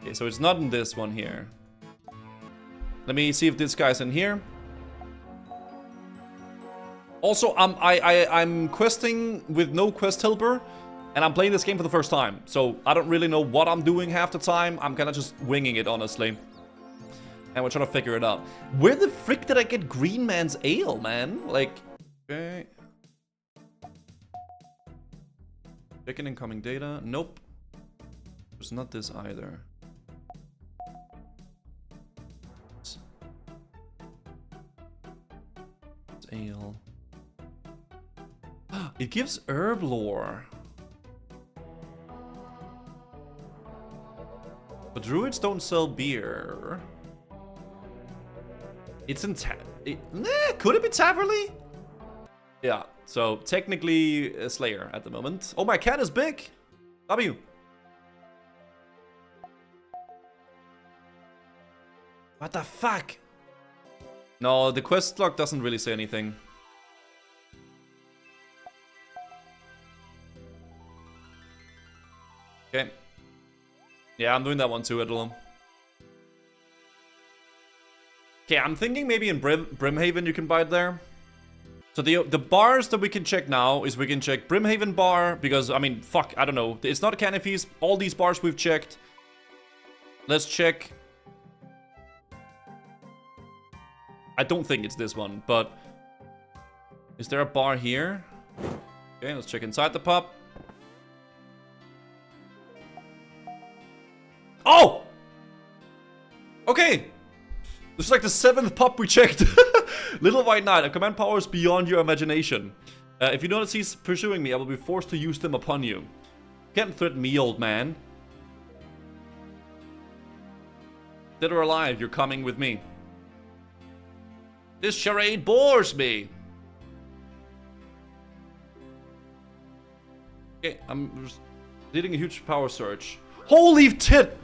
Okay, so it's not in this one here. Let me see if this guy's in here. Also, I'm questing with no quest helper, and I'm playing this game for the first time. So I don't really know what I'm doing half the time. I'm kind of just winging it, honestly. And we're trying to figure it out. Where the frick did I get Green Man's Ale, man? Like, okay. Checking incoming data. Nope. It's not this either. It's ale. It gives herb lore. But druids don't sell beer. It's in could it be Taverley? Yeah, so technically a Slayer at the moment. Oh, my cat is big. W. What the fuck? No, the quest log doesn't really say anything. Okay. Yeah, I'm doing that one too, Edlum. Okay, I'm thinking maybe in Brimhaven you can buy it there. So the bars that we can check now is we can check Brimhaven bar, because, I mean, fuck, I don't know. It's not a Canny Feast. All these bars we've checked. Let's check. I don't think it's this one, but... Is there a bar here? Okay, let's check inside the pub. Oh! Okay! This is like the 7th pub we checked. Little White Knight, a command powers beyond your imagination. If you notice he's pursuing me, I will be forced to use them upon you. You can't threaten me, old man. Dead or alive, you're coming with me. This charade bores me. Okay, I'm leading a huge power surge. Holy tit!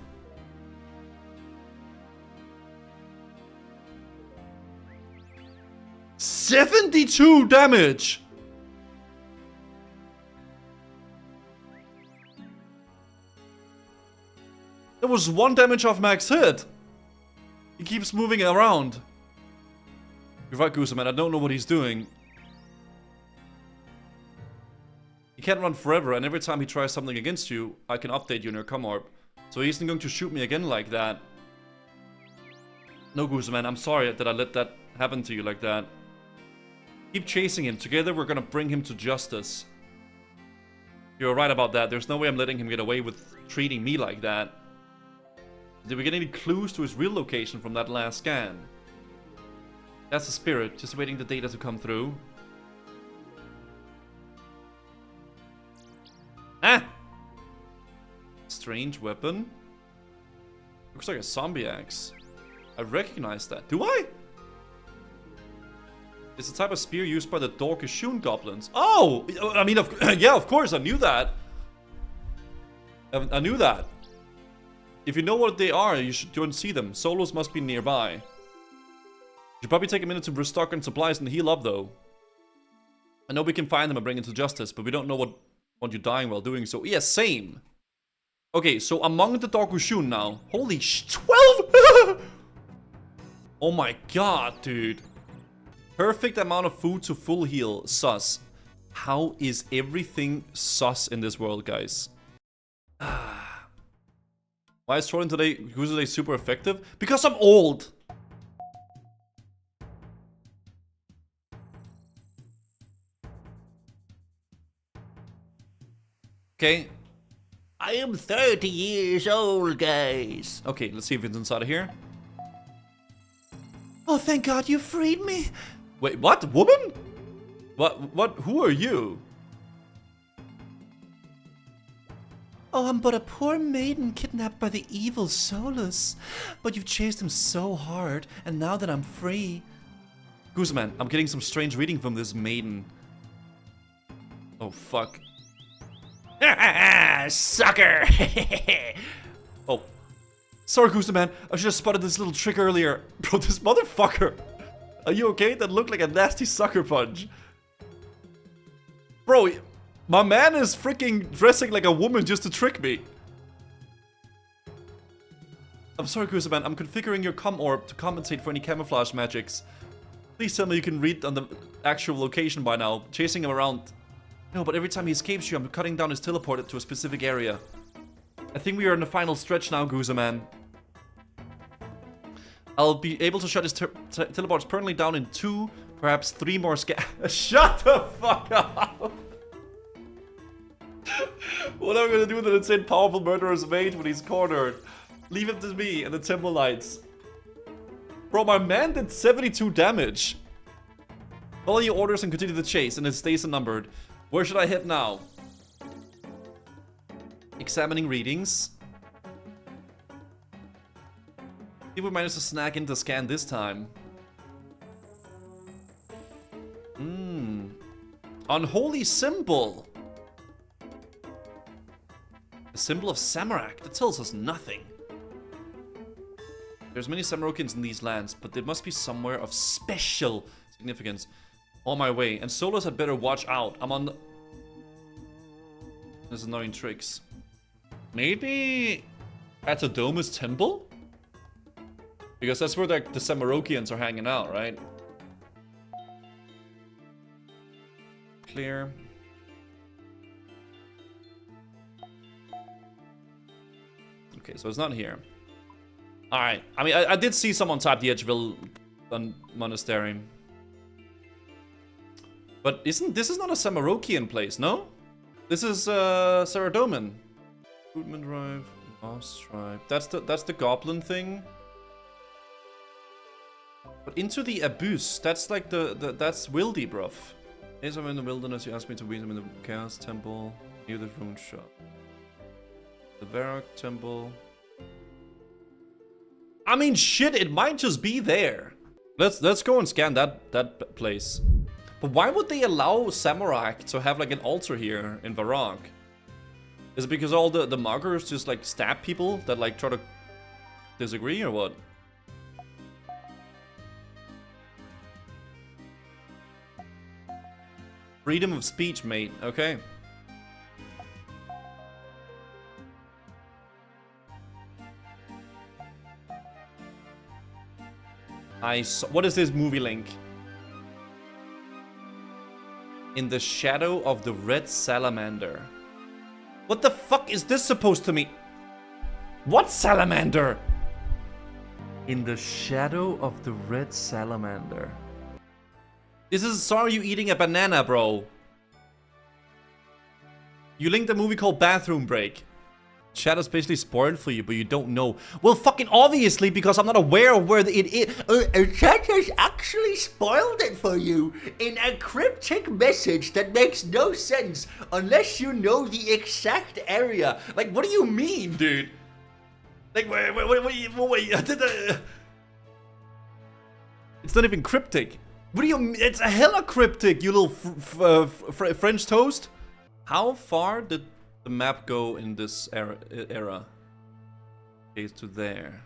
$72 damage! There was 1 damage off max hit. He keeps moving around. You're right, Gooseman, I don't know what he's doing. He can't run forever, and every time he tries something against you, I can update you in your com orb. So he isn't going to shoot me again like that. No, Gooseman, I'm sorry that I let that happen to you like that. Keep chasing him. Together we're gonna bring him to justice. You're right about that. There's no way I'm letting him get away with treating me like that. Did we get any clues to his real location from that last scan? That's the spirit, just waiting the data to come through. Ah! Strange weapon. Looks like a zombie axe. I recognize that. Do I? It's the type of spear used by the Dorkashun goblins. Oh! I mean, yeah, of course, I knew that. I knew that. If you know what they are, you should go and see them. Solos must be nearby. You should probably take a minute to restock on supplies and heal up, though. I know we can find them and bring them to justice, but we don't know what you're dying while doing so. Yeah, same. Okay, so among the Dorkashun now. Holy 12! Oh my god, dude. Perfect amount of food to full heal. Sus. How is everything sus in this world, guys? Why is Trollin today, who's today super effective? Because I'm old! Okay. I am 30 years old, guys. Okay, let's see if it's inside of here. Oh, thank God you freed me. Wait, what? Woman? What? Who are you? Oh, I'm but a poor maiden kidnapped by the evil Solus. But you've chased him so hard, and now that I'm free... Gooseman, I'm getting some strange reading from this maiden. Oh, fuck. Sucker! Oh. Sorry, Gooseman. I should have spotted this little trick earlier. Bro, this motherfucker. Are you okay? That looked like a nasty sucker punch. Bro, my man is freaking dressing like a woman just to trick me. I'm sorry, Gooseman. I'm configuring your com orb to compensate for any camouflage magics. Please tell me you can read on the actual location by now. Chasing him around. No, but every time he escapes you, I'm cutting down his teleporter to a specific area. I think we are in the final stretch now, Gooseman. I'll be able to shut his teleports permanently down in 2, perhaps 3 more Shut the fuck up! What am I gonna do with an insane powerful murderer's mage when he's cornered? Leave him to me and the Temple Knights. Bro, my man did 72 damage. Follow your orders and continue the chase, and his days are numbered. Where should I head now? Examining readings. See if we manage to snag in the scan this time. Unholy symbol. A symbol of Samarak. That tells us nothing. There's many Samarokians in these lands, but there must be somewhere of special significance. On my way, and Solos had better watch out. I'm on the... There's annoying tricks. Maybe at the Domus Temple? Because that's where the Samarokians are hanging out, right? Clear. Okay, so it's not here. Alright, I mean, I did see someone type the Edgeville Monastery. But this is not a Samarokian place, no? This is Saradomin. Recruitment drive, Lost Tribe. That's the goblin thing. But into the abyss, that's like that's wildy, bruv. As I'm in the wilderness, you asked me to meet him in the Chaos Temple near the rune shop. The Varrock Temple. I mean, shit, it might just be there. Let's go and scan that place. But why would they allow Samarak to have like an altar here in Varrock? Is it because all the muggers just like stab people that like try to disagree or what? Freedom of speech, mate. Okay. What is this movie link? In the shadow of the red salamander. What the fuck is this supposed to mean? What salamander? In the shadow of the red salamander. This is sorry you eating a banana, bro. You linked a movie called Bathroom Break. Shadow's basically spoiled for you, but you don't know. Well, fucking obviously, because I'm not aware of where it is. Shadow's actually spoiled it for you in a cryptic message that makes no sense unless you know the exact area. Like, what do you mean, dude? Like, wait. It's not even cryptic. What do you mean? It's a hella cryptic, you little French toast. How far did the map go in this era? Okay, to there.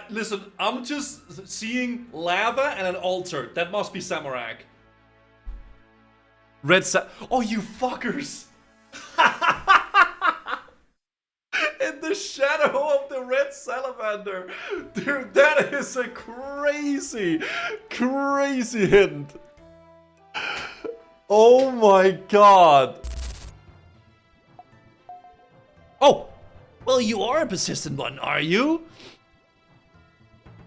Listen, I'm just seeing lava and an altar. That must be Samarak. Oh, you fuckers! In the shadow of the red salamander. Dude, that is a crazy hint. Oh my god. Oh! Well, you are a persistent one, are you?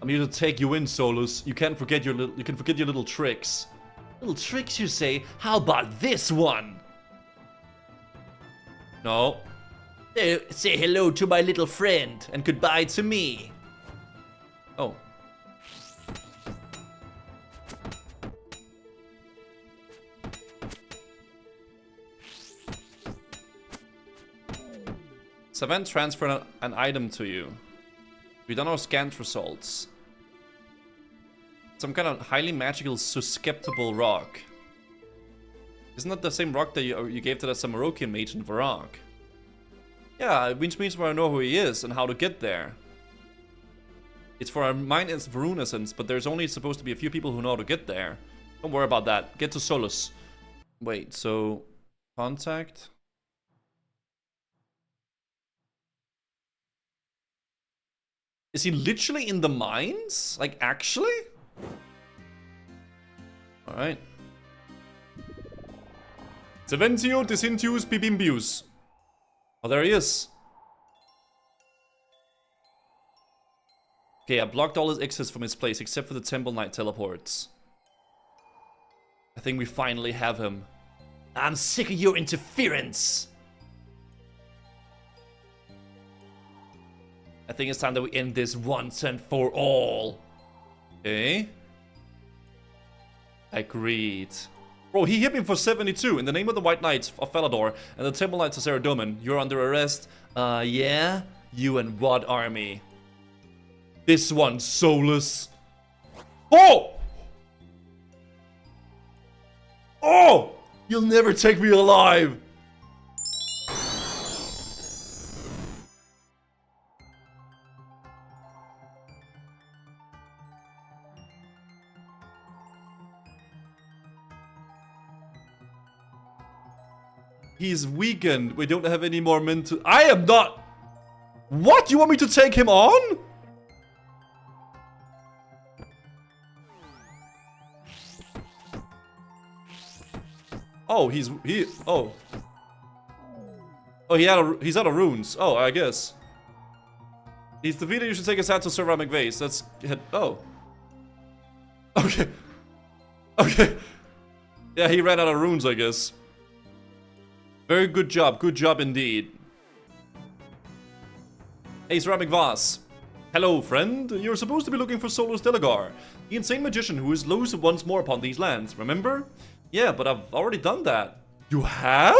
I'm here to take you in, Solus. You can't forget your little tricks. Little tricks, you say? How about this one? No. Say hello to my little friend and goodbye to me. Oh. Savant transferred an item to you. We don't know scanned results. Some kind of highly magical susceptible rock. Isn't that the same rock that you gave to that Samarokian mage in Varrock? Yeah, which means I know who he is and how to get there. It's for our mine is rune essence, but there's only supposed to be a few people who know how to get there. Don't worry about that. Get to Solus. Wait, so contact. Is he literally in the mines? Like, actually? Alright. Seventio Disintius Bibimbius. Oh, there he is. Okay, I blocked all his exits from his place except for the Temple Knight teleports. I think we finally have him. I'm sick of your interference. I think it's time that we end this once and for all. Okay. Agreed. Bro, he hit me for 72 in the name of the White Knights of Falador and the Temple Knights of Saradomin. You're under arrest. Yeah? You and what army? This one, Solus. Oh! Oh! You'll never take me alive! He's weakened. We don't have any more men to... I am not... What? You want me to take him on? Oh, he's out of runes. Oh, I guess. He's defeated. You should take us out to ceramic vase. Oh. Okay. Okay. Yeah, he ran out of runes, I guess. Very good job indeed. Hey, Ceramic Vase. Hello, friend. You're supposed to be looking for Solus Delagar, the insane magician who is loose once more upon these lands, remember? Yeah, but I've already done that. You have?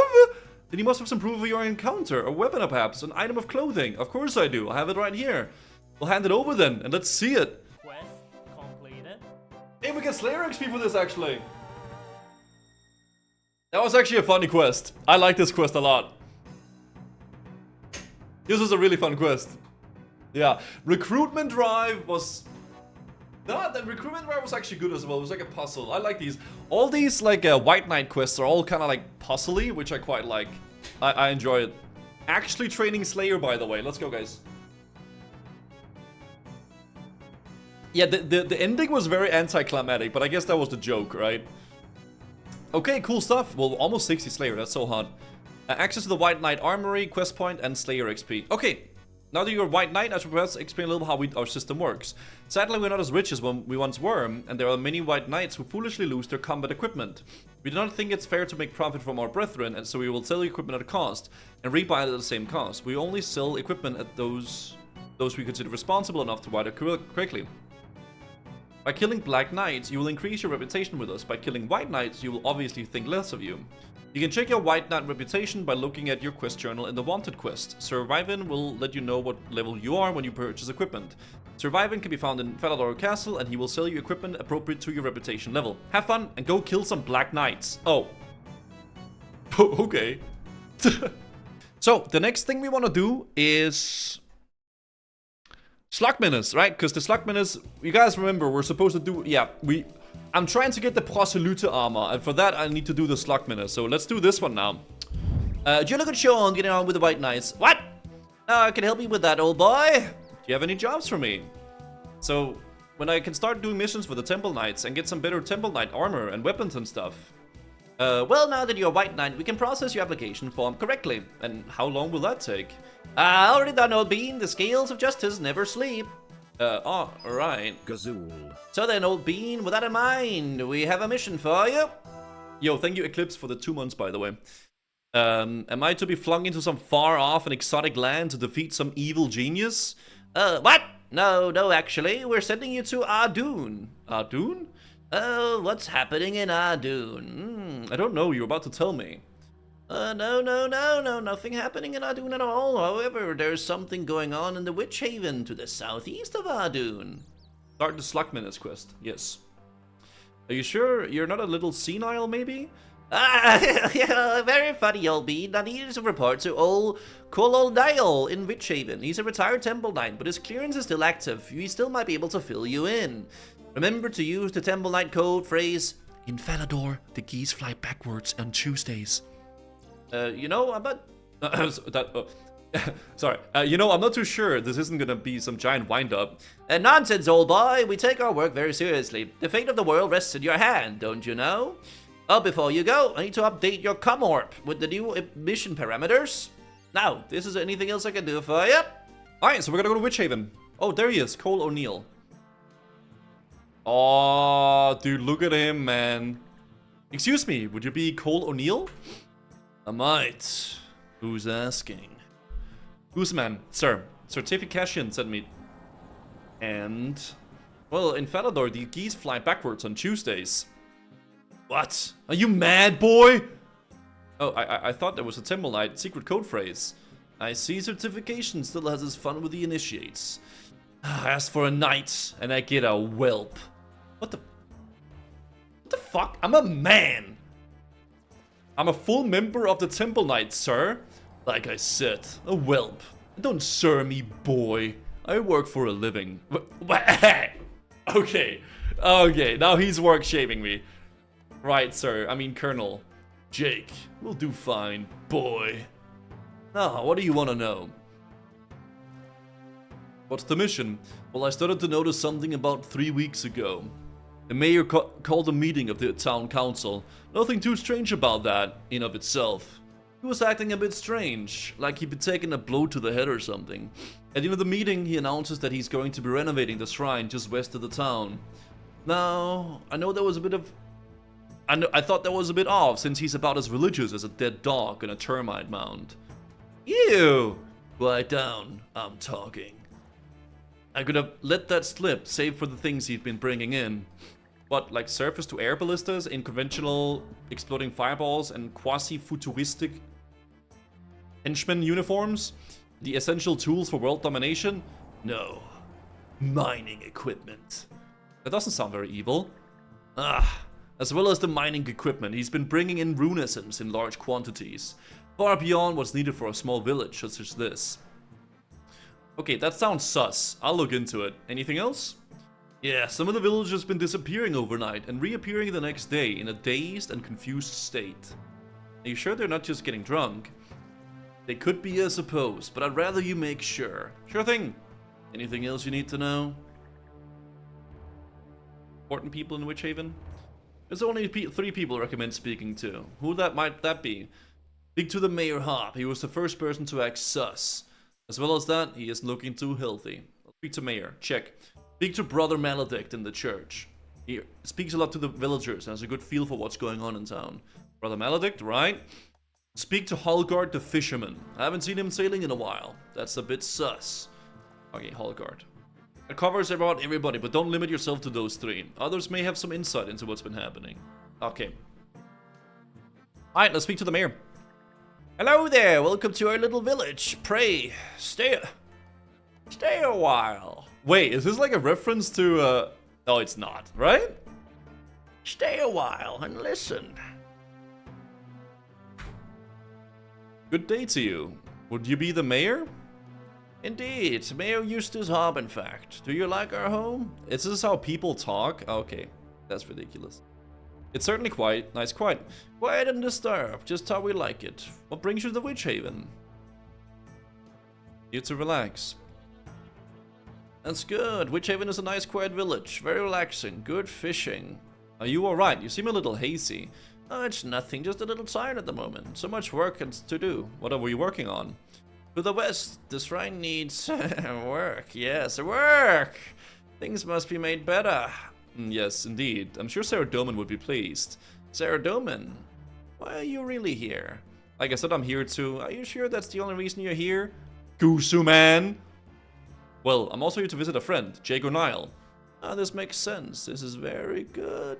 Then you must have some proof of your encounter, a weapon perhaps, an item of clothing. Of course I do, I have it right here. We'll hand it over then, and let's see it. Quest completed. Hey, we get Slayer XP for this actually. That was actually a funny quest. I like this quest a lot. This was a really fun quest. Yeah, recruitment drive was... No, the recruitment drive was actually good as well. It was like a puzzle. I like these. All these like White Knight quests are all kind of like puzzly, which I quite like. I enjoy it. Actually training Slayer, by the way. Let's go, guys. Yeah, the ending was very anticlimactic, but I guess that was the joke, right? Okay, cool stuff. Well, almost 60 Slayer. That's so hot. Access to the White Knight Armory, quest point, and Slayer XP. Okay. Now that you're White Knight, I should perhaps explain a little how our system works. Sadly, we're not as rich as we once were, and there are many White Knights who foolishly lose their combat equipment. We do not think it's fair to make profit from our brethren, and so we will sell equipment at a cost, and rebuy it at the same cost. We only sell equipment at those we consider responsible enough to buy it correctly. By killing Black Knights, you will increase your reputation with us. By killing White Knights, you will obviously think less of you. You can check your White Knight reputation by looking at your quest journal in the Wanted quest. Sir Vyvin will let you know what level you are when you purchase equipment. Sir Vyvin can be found in Falador Castle, and he will sell you equipment appropriate to your reputation level. Have fun and go kill some Black Knights. Oh. Okay. So, the next thing we want to do is... Slug Menace, right? Because the Slug Menace, you guys remember, we're supposed to do... Yeah, I'm trying to get the Proselyte armor, and for that I need to do the Slug Menace. So let's do this one now. Do you look at Sean getting on with the White Knights? What? I can help you with that, old boy. Do you have any jobs for me? So, when I can start doing missions for the Temple Knights and get some better Temple Knight armor and weapons and stuff. Well, now that you're a White Knight, we can process your application form correctly. And how long will that take? Already done, old bean. The scales of justice never sleep. Alright. Gazool. So then, old bean, with that in mind, we have a mission for you. Yo, thank you, Eclipse, for the 2 months, by the way. Am I to be flung into some far-off and exotic land to defeat some evil genius? What? No, actually. We're sending you to Ardoon. Ardoon? What's happening in Ardoon? I don't know, you're about to tell me. No, nothing happening in Ardoon at all. However, there's something going on in the Witch Haven to the southeast of Ardoon. Start the Slug Menace quest, yes. Are you sure you're not a little senile, maybe? Yeah, very funny, old bean. I need to report to old Kolol Dial in Witch Haven. He's a retired Temple Knight, but his clearance is still active. He still might be able to fill you in. Remember to use the Temple Knight code phrase, "In Falador, the geese fly backwards on Tuesdays." I'm not... Sorry. I'm not too sure this isn't gonna be some giant wind-up. Nonsense, old boy. We take our work very seriously. The fate of the world rests in your hand, don't you know? Oh, before you go, I need to update your Comorp with the new mission parameters. Now, this is anything else I can do for you? Alright, so we're gonna go to Witch Haven. Oh, there he is. Cole O'Neill. Oh, dude, look at him, man. Excuse me, would you be Cole O'Neill? I might. Who's asking? Guzman, sir. Certification sent me. And... Well, in Falador, the geese fly backwards on Tuesdays. What? Are you mad, boy? Oh, I thought there was a Temple Knight secret code phrase. I see certification still has his fun with the initiates. I asked for a knight, and I get a whelp. What the fuck? I'm a man! I'm a full member of the Temple Knights, sir. Like I said, a whelp. Don't sir me, boy. I work for a living. Okay, now he's work-shaming me. Right, sir. I mean, Colonel. Jake, we'll do fine, boy. Now, what do you want to know? What's the mission? Well, I started to notice something about 3 weeks ago. The mayor called a meeting of the town council. Nothing too strange about that, in of itself. He was acting a bit strange, like he'd been taking a blow to the head or something. At the end of the meeting, he announces that he's going to be renovating the shrine just west of the town. Now, I know there was a bit of... I thought that was a bit off, since he's about as religious as a dead dog on a termite mound. Ew! Quiet down, I'm talking. I could have let that slip, save for the things he'd been bringing in. What, like surface-to-air ballistas, unconventional exploding fireballs, and quasi-futuristic henchmen uniforms? The essential tools for world domination? No. Mining equipment. That doesn't sound very evil. As well as the mining equipment, he's been bringing in rune essence in large quantities. Far beyond what's needed for a small village such as this. Okay, that sounds sus. I'll look into it. Anything else? Yeah, some of the villagers have been disappearing overnight and reappearing the next day in a dazed and confused state. Are you sure they're not just getting drunk? They could be, I suppose, but I'd rather you make sure. Sure thing. Anything else you need to know? Important people in Witch Haven? There's only 3 people I recommend speaking to. Who might that be? Speak to the Mayor Hop. He was the first person to act sus. As well as that, he isn't looking too healthy. I'll speak to Mayor. Check. Speak to Brother Maledict in the church. He speaks a lot to the villagers and has a good feel for what's going on in town. Brother Maledict, right? Speak to Holgard the Fisherman. I haven't seen him sailing in a while. That's a bit sus. Okay, Holgard. It covers about everybody, but don't limit yourself to those 3. Others may have some insight into what's been happening. Okay. Alright, let's speak to the mayor. Hello there, welcome to our little village. Pray, stay a while. Wait, is this like a reference to, No, it's not, right? Stay a while and listen. Good day to you. Would you be the mayor? Indeed, Mayor Eustace Hobb, in fact. Do you like our home? Is this how people talk? Okay, that's ridiculous. It's certainly quiet. Nice quiet. Quiet and disturbed, just how we like it. What brings you to the Witch Haven? You to relax. That's good. Witch Haven is a nice quiet village. Very relaxing. Good fishing. Are you alright? You seem a little hazy. Oh, it's nothing. Just a little tired at the moment. So much work to do. What are we working on? To the west, the shrine needs work. Yes, work! Things must be made better. Yes, indeed. I'm sure Sarah Doman would be pleased. Sarah Doman? Why are you really here? Like I said, I'm here to... Are you sure that's the only reason you're here? Gusu man! Well, I'm also here to visit a friend, Jago Nile. Ah, this makes sense. This is very good.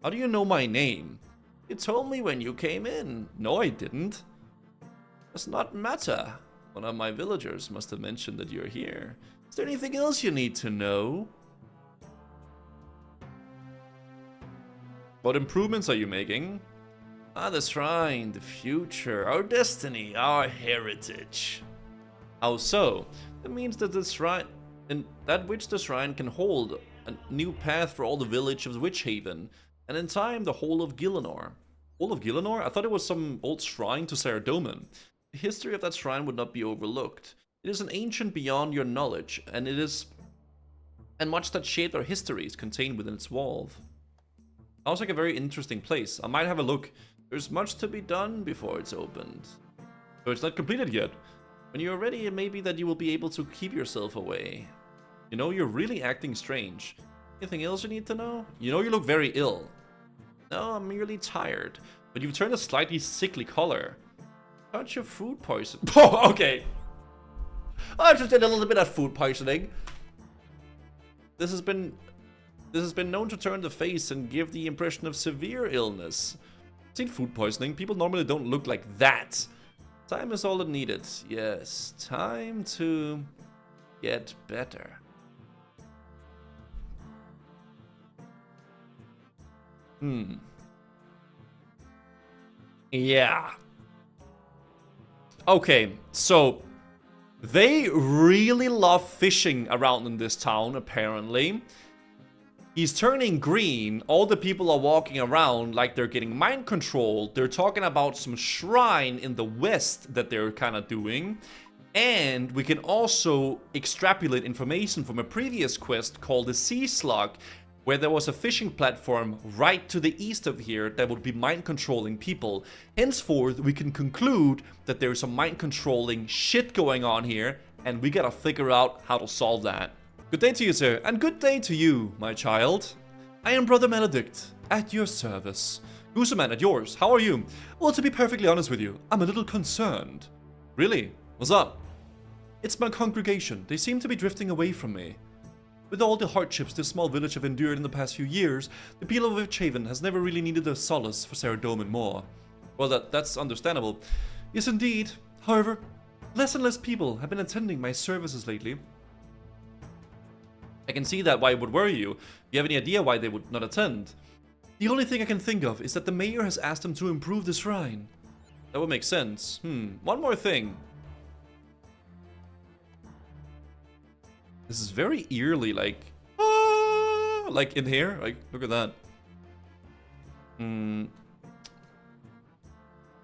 How do you know my name? You told me when you came in. No, I didn't. Does not matter. One of my villagers must have mentioned that you're here. Is there anything else you need to know? What improvements are you making? Ah, the shrine, the future, our destiny, our heritage. How so? That means that the shrine, in that which the shrine can hold, a new path for all the village of Witch Haven, and in time the whole of Gielinor. Whole of Gielinor? I thought it was some old shrine to Sarah Doman. The history of that shrine would not be overlooked. It is an ancient beyond your knowledge, and much that shaped our history is contained within its walls. Sounds like a very interesting place. I might have a look. There's much to be done before it's opened. So it's not completed yet. When you're ready, it may be that you will be able to keep yourself away. You know, you're really acting strange. Anything else you need to know? You know you look very ill. No, I'm merely tired. But you've turned a slightly sickly color. Aren't you food poisoning? Oh, okay. I just did a little bit of food poisoning. This has been known to turn the face and give the impression of severe illness. I've seen food poisoning. People normally don't look like that. Time is all it needed. Yes, time to get better. Yeah. Okay, so they really love fishing around in this town, apparently. He's turning green. All the people are walking around like they're getting mind controlled. They're talking about some shrine in the west that they're kind of doing. And we can also extrapolate information from a previous quest called the Sea Slug, where there was a fishing platform right to the east of here that would be mind controlling people. Henceforth, we can conclude that there's some mind controlling shit going on here, and we gotta figure out how to solve that. Good day to you, sir, and good day to you, my child. I am Brother Maledict. At your service. Gooseman, at yours. How are you? Well, to be perfectly honest with you, I'm a little concerned. Really? What's up? It's my congregation. They seem to be drifting away from me. With all the hardships this small village have endured in the past few years, the people of Witchhaven has never really needed a solace for Sarah Dome and more. Well, that's understandable. Yes, indeed. However, less and less people have been attending my services lately. I can see that why it would worry you. Do you have any idea why they would not attend? The only thing I can think of is that the mayor has asked them to improve the shrine. That would make sense. One more thing. This is very eerily, like in here. Like, look at that.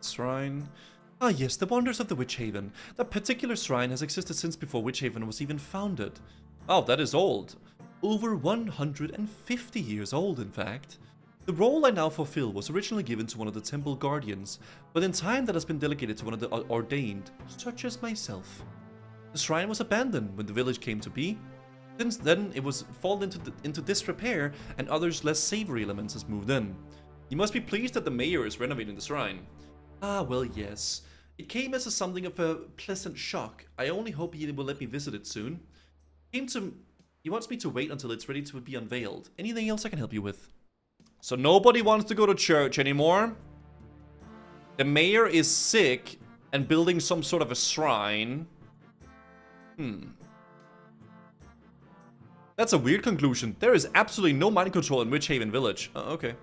Shrine. Ah yes, the wonders of the Witchhaven. That particular shrine has existed since before Witchhaven was even founded. Oh, that is old. Over 150 years old, in fact. The role I now fulfill was originally given to one of the temple guardians, but in time that has been delegated to one of the ordained, such as myself. The shrine was abandoned when the village came to be. Since then, it was fallen into disrepair, and others less savory elements has moved in. You must be pleased that the mayor is renovating the shrine. Ah, well, yes. It came as something of a pleasant shock. I only hope he will let me visit it soon. He wants me to wait until it's ready to be unveiled. Anything else I can help you with? So nobody wants to go to church anymore. The mayor is sick and building some sort of a shrine. That's a weird conclusion. There is absolutely no mind control in Witchhaven Village. Okay.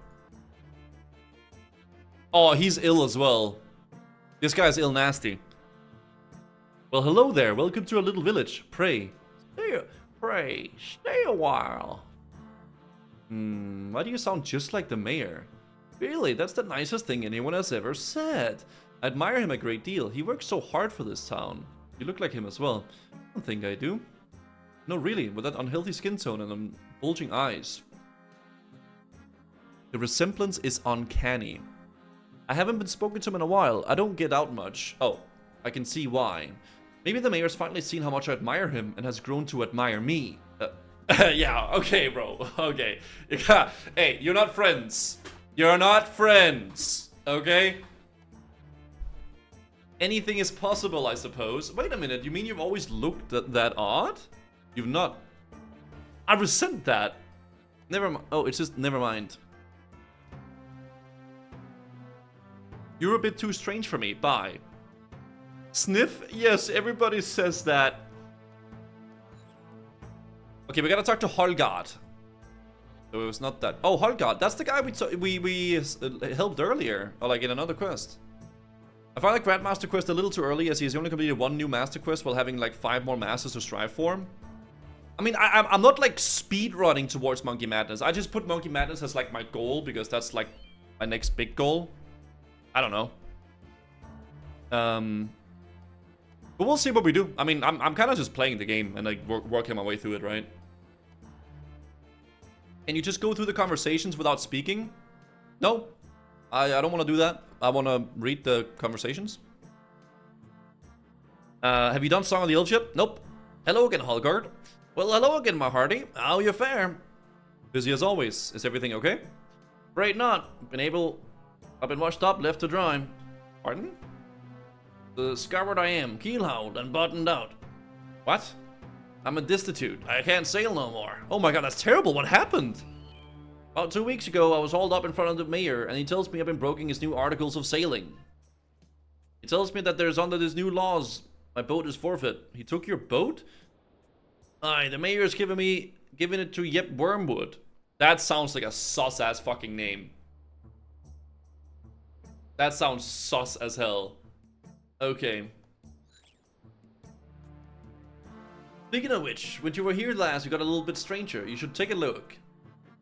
Oh, he's ill as well. This guy's ill nasty. Well, hello there. Welcome to our little village. Pray. Stay a while. Why do you sound just like the mayor? Really, that's the nicest thing anyone has ever said. I admire him a great deal. He works so hard for this town. You look like him as well. I don't think I do. No, really, with that unhealthy skin tone and them bulging eyes. The resemblance is uncanny. I haven't been spoken to him in a while. I don't get out much. Oh, I can see why. Maybe the mayor's finally seen how much I admire him and has grown to admire me. Yeah, okay, bro. Okay. Yeah. Hey, you're not friends. You're not friends. Okay? Anything is possible, I suppose. Wait a minute, you mean you've always looked that odd? You've not... I resent that. Never mind. Oh, it's just... Never mind. You're a bit too strange for me. Bye. Sniff? Yes, everybody says that. Okay, we gotta talk to Holgard. So it was not that. Oh, Holgard. That's the guy we helped earlier. Or like in another quest. I found the Grandmaster quest a little too early, as he's only completed one new Master quest while having like 5 more Masters to strive for. I mean, I'm not like speed running towards Monkey Madness. I just put Monkey Madness as like my goal because that's like my next big goal. I don't know. But we'll see what we do. I mean, I'm kind of just playing the game and like working my way through it, right? Can you just go through the conversations without speaking? No, I don't want to do that. I want to read the conversations. Have you done Song of the Elves yet? Nope. Hello again, Holgard. Well, hello again, my hearty. How you fare? Busy as always. Is everything okay? Right, not. I've been washed up, left to dry. Pardon? The scoured I am, keelhauled and buttoned out. What? I'm a destitute. I can't sail no more. Oh my god, that's terrible. What happened? About 2 weeks ago, I was hauled up in front of the mayor, and he tells me I've been breaking his new articles of sailing. He tells me that there's under his new laws, my boat is forfeit. He took your boat? Aye, the mayor's giving it to Yep Wormwood. That sounds like a sus-ass fucking name. That sounds sus as hell. Okay. Speaking of which, when you were here last, you got a little bit stranger. You should take a look.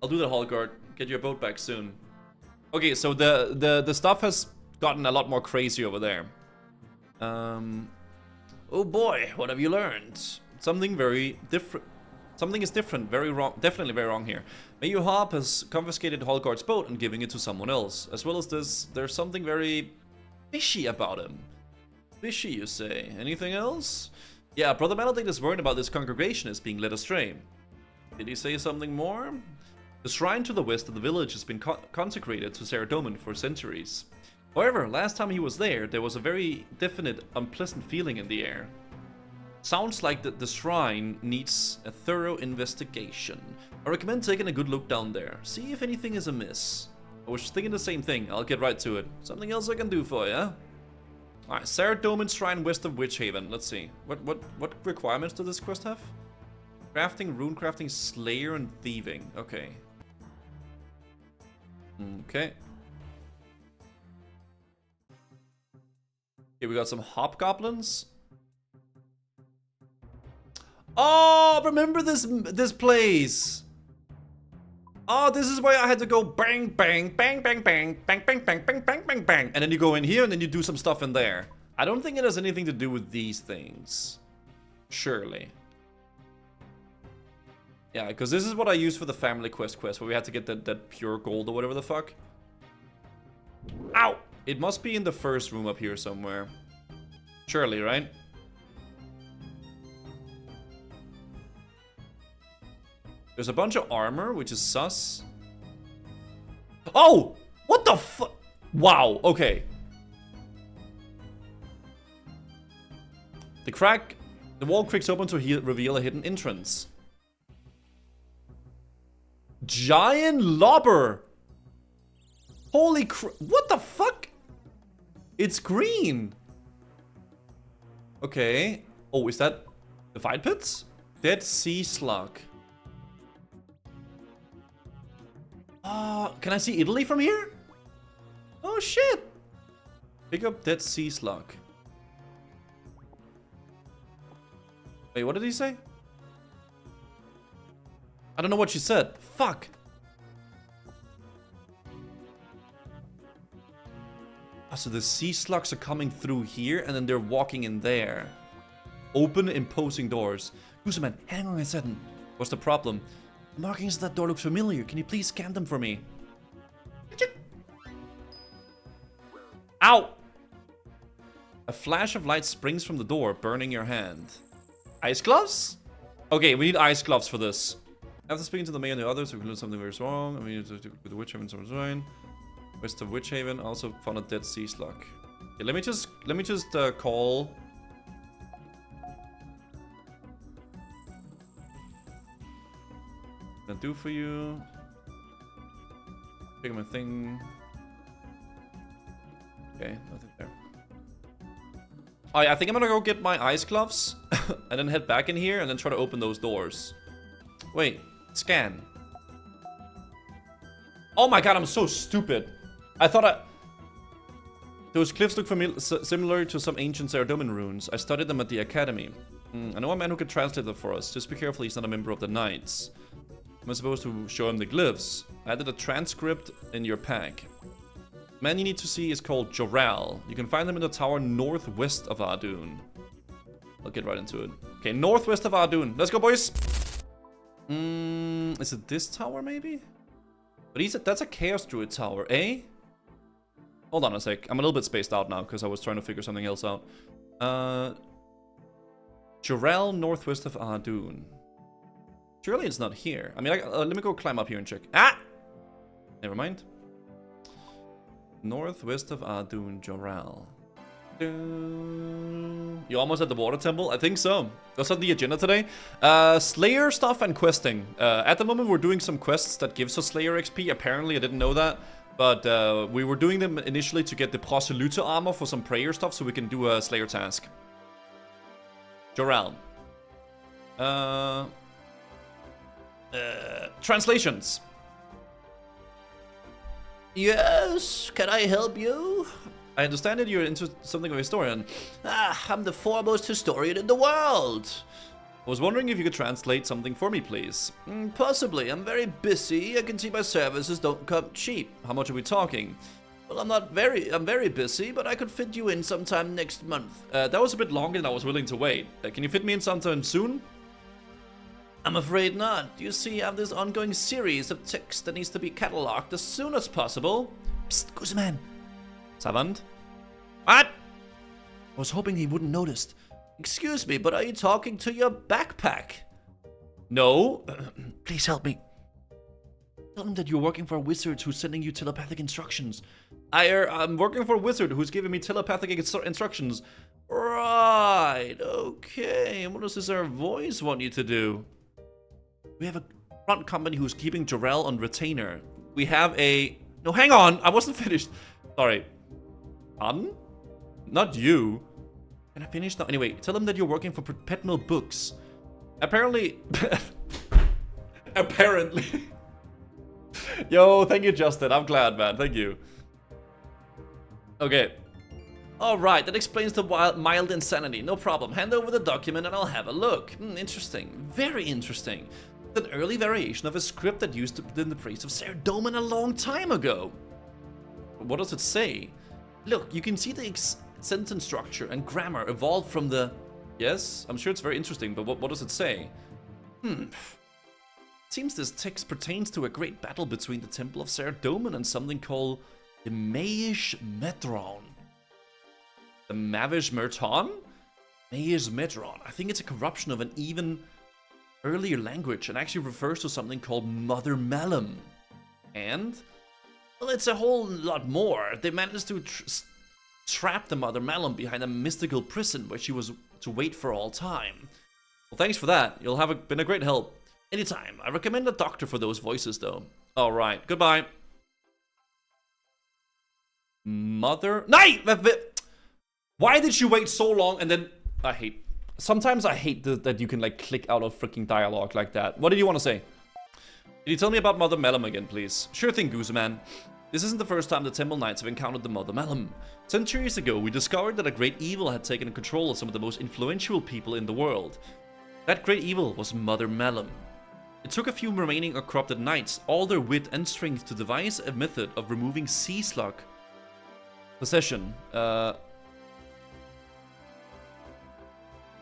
I'll do that, Holgard. Get your boat back soon. Okay, so the stuff has gotten a lot more crazy over there. Oh boy, what have you learned? Something very different. Something is different, very wrong, definitely very wrong here. Mayor Harp has confiscated Holgard's boat and giving it to someone else. As well as this, there's something very fishy about him. Fishy, you say? Anything else? Yeah, Brother Maledict is worried about this congregation is being led astray. Did he say something more? The shrine to the west of the village has been consecrated to Saradomin for centuries. However, last time he was there was a very definite, unpleasant feeling in the air. Sounds like the shrine needs a thorough investigation. I recommend taking a good look down there. See if anything is amiss. I was thinking the same thing. I'll get right to it. Something else I can do for you? Alright, Saradomin Shrine west of Witch Haven. Let's see. What requirements does this quest have? Crafting, rune crafting, slayer, and thieving. Okay. Okay. Okay, we got some hobgoblins. Oh, remember this place. Oh, this is where I had to go bang, bang, bang, bang, bang, bang, bang, bang, bang, bang, bang, bang. And then you go in here and then you do some stuff in there. I don't think it has anything to do with these things. Surely. Yeah, because this is what I used for the family quest where we had to get that pure gold or whatever the fuck. Ow! It must be in the first room up here somewhere. Surely, right? There's a bunch of armor, which is sus. Oh! What the fuck? Wow, okay. The wall cracks open to reveal a hidden entrance. Giant lobber! Holy crap. What the fuck? It's green. Okay. Oh, is that the fight pits? Dead Sea Slug. Can I see Italy from here? Oh shit! Pick up Dead Sea Slug. Wait, what did he say? I don't know what she said. Fuck! Oh, so the sea slugs are coming through here and then they're walking in there. Open, imposing doors. Gooseman, hang on a second. What's the problem? The markings of that door look familiar. Can you please scan them for me? Ow! A flash of light springs from the door, burning your hand. Ice gloves? Okay, we need ice gloves for this. After speaking to the mayor and the others, we concluded something very wrong. I mean, with the Witch Haven, someone's fine. West of Witch Haven, also found a dead sea slug. Okay, let me just call. Gonna do for you. Pick up my thing. Okay, nothing there. Oh yeah, I think I'm gonna go get my ice gloves and then head back in here and then try to open those doors. Wait, scan. Oh my god, I'm so stupid. I thought those cliffs look similar to some ancient Saradomin runes. I studied them at the academy. I know a man who can translate them for us. Just be careful he's not a member of the Knights. Am I supposed to show him the glyphs? I added a transcript in your pack. The man you need to see is called Joral. You can find them in the tower northwest of Ardun. I'll get right into it. Okay, northwest of Ardun. Let's go, boys! Is it this tower, maybe? But that's a Chaos Druid tower, eh? Hold on a sec. I'm a little bit spaced out now because I was trying to figure something else out. Joral, northwest of Ardun. Surely it's not here. I mean, let me go climb up here and check. Ah! Never mind. Northwest of Ardun, Joral. You almost at the water temple? I think so. That's on the agenda today. Slayer stuff and questing. At the moment, we're doing some quests that gives us Slayer XP. Apparently, I didn't know that. But we were doing them initially to get the Proselyte armor for some prayer stuff so we can do a Slayer task. Joral. Translations. Yes, can I help you? I understand that you're into something of a historian. I'm the foremost historian in the world. I was wondering if you could translate something for me, please. Possibly. I'm very busy. I can see my services don't come cheap. How much are we talking? Well, I'm very busy, but I could fit you in sometime next month. That was a bit longer than I was willing to wait. Can you fit me in sometime soon? I'm afraid not. You see, I have this ongoing series of text that needs to be catalogued as soon as possible. Psst, Guzman. Savant? What? I was hoping he wouldn't notice. Excuse me, but are you talking to your backpack? No. Please help me. Tell him that you're working for a wizard who's sending you telepathic instructions. I'm working for a wizard who's giving me telepathic instructions. Right, okay. And what does this voice want you to do? We have a front company who's keeping Jarrell on retainer. We have a... No, hang on. I wasn't finished. Sorry. Not you. Can I finish now? Anyway, tell him that you're working for Petmill Books. Apparently... Apparently. Yo, thank you, Justin. I'm glad, man. Thank you. Okay. Alright, that explains the mild insanity. No problem. Hand over the document and I'll have a look. Interesting. Very interesting. An early variation of a script that used to be in the praise of Saradomin a long time ago. What does it say? Look, you can see the sentence structure and grammar evolved from the... Yes, I'm sure it's very interesting, but what does it say? It seems this text pertains to a great battle between the Temple of Saradomin and something called the Maish Metron. The Mavish Merton? Maish Metron. I think it's a corruption of an even earlier language and actually refers to something called Mother Malum. And, well, it's a whole lot more. They managed to trap the Mother Malum behind a mystical prison where she was to wait for all time. Well, thanks for that. You'll have been a great help. Anytime. I recommend a doctor for those voices, though. Alright, goodbye. Mother... Nay! Why did you wait so long and then... Sometimes I hate that you can, like, click out of freaking dialogue like that. What did you want to say? Can you tell me about Mother Malum again, please? Sure thing, Gooseman. This isn't the first time the Temple Knights have encountered the Mother Malum. Centuries ago, we discovered that a great evil had taken control of some of the most influential people in the world. That great evil was Mother Malum. It took a few remaining corrupted knights all their wit and strength to devise a method of removing sea slug possession.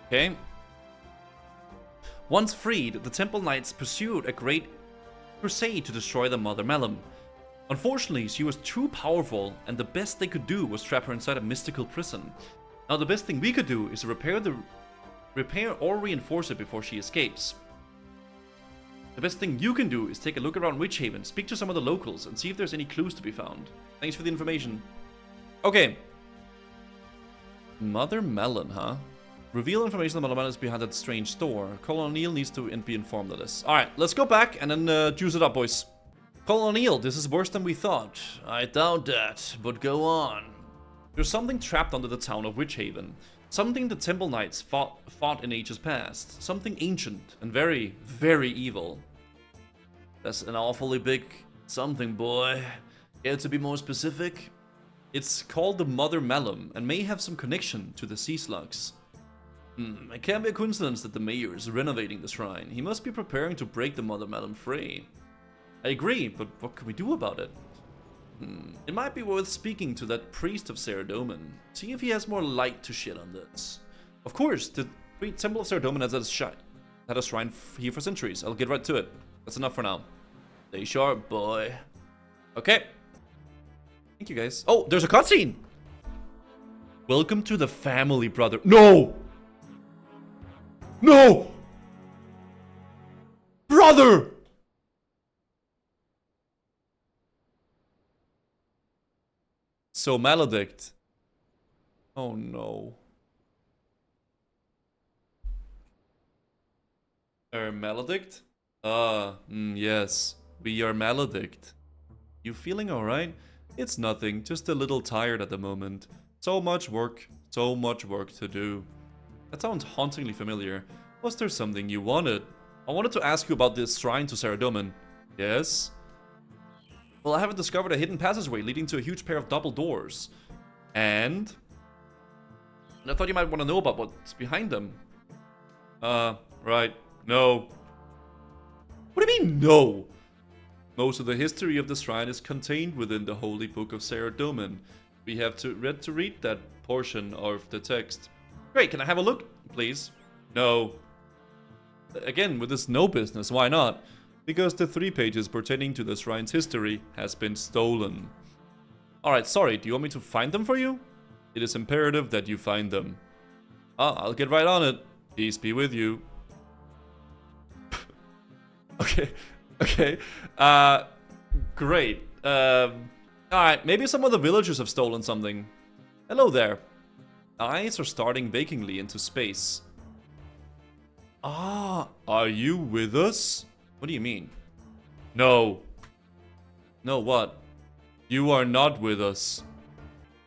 Okay. Once freed, the Temple Knights pursued a great crusade to destroy the Mother Malum. Unfortunately, she was too powerful, and the best they could do was trap her inside a mystical prison. Now, the best thing we could do is to repair or reinforce it before she escapes. The best thing you can do is take a look around Witchhaven, speak to some of the locals, and see if there's any clues to be found. Thanks for the information. Okay. Mother Malum, huh? Reveal information on Mother Malum is behind that strange door. Colonel O'Neill needs to be informed of this. Alright, let's go back and then juice it up, boys. Colonel O'Neill, this is worse than we thought. I doubt that, but go on. There's something trapped under the town of Witchhaven. Something the Temple Knights fought in ages past. Something ancient and very, very evil. That's an awfully big something, boy. Care to be more specific? It's called the Mother Malum and may have some connection to the sea slugs. It can't be a coincidence that the mayor is renovating the shrine. He must be preparing to break the Mother Malum free. I agree, but what can we do about it? It might be worth speaking to that priest of Saradomin. See if he has more light to shed on this. Of course, the Temple of Saradomin has had a shrine here for centuries. I'll get right to it. That's enough for now. Stay sharp, boy. Okay. Thank you, guys. Oh, there's a cutscene! Welcome to the family, brother. No! No! Brother! So maledict. Oh no. Maledict? Yes. We are maledict. You feeling alright? It's nothing, just a little tired at the moment. So much work to do. That sounds hauntingly familiar. Was there something you wanted? I wanted to ask you about this shrine to Saradomin. Yes? Well, I haven't discovered a hidden passageway leading to a huge pair of double doors. And I thought you might want to know about what's behind them. Right. No. What do you mean, no? Most of the history of the shrine is contained within the Holy Book of Saradomin. We have to read that portion of the text. Great, can I have a look, please? No. Again, with this no business, why not? Because the 3 pages pertaining to the shrine's history has been stolen. Alright, sorry, do you want me to find them for you? It is imperative that you find them. I'll get right on it. Peace be with you. Okay. Great. Alright, maybe some of the villagers have stolen something. Hello there. Eyes are starting vacantly into space. Ah, are you with us? What do you mean? No. No, what? You are not with us.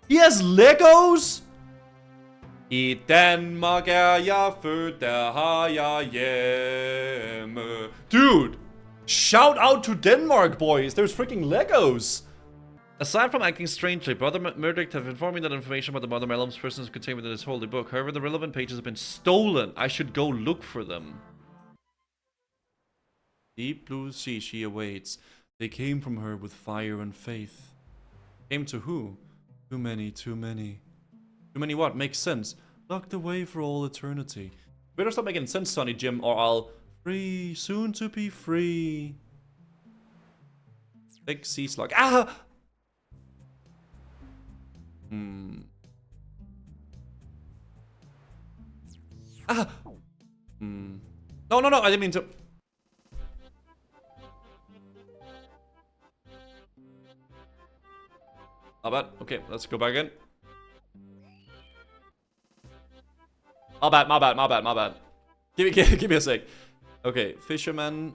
He has Legos? I Danmark jeg født, der har jeg hjemme. Dude! Shout out to Denmark, boys! There's freaking Legos! Aside from acting strangely, Brother Murdoch have informed me that information about the Mother Melum's person is contained within this holy book. However, the relevant pages have been stolen. I should go look for them. Deep blue sea she awaits. They came from her with fire and faith. Came to who? Too many, too many. Too many what? Makes sense. Locked away for all eternity. Better stop making sense, Sonny Jim, or I'll... Free, soon to be free. Big sea slug. Ah! Ah! No, no, no, I didn't mean to... How bad? Okay, let's go back in. My bad, my bad, my bad, my bad. Give me a sec. Okay, fisherman.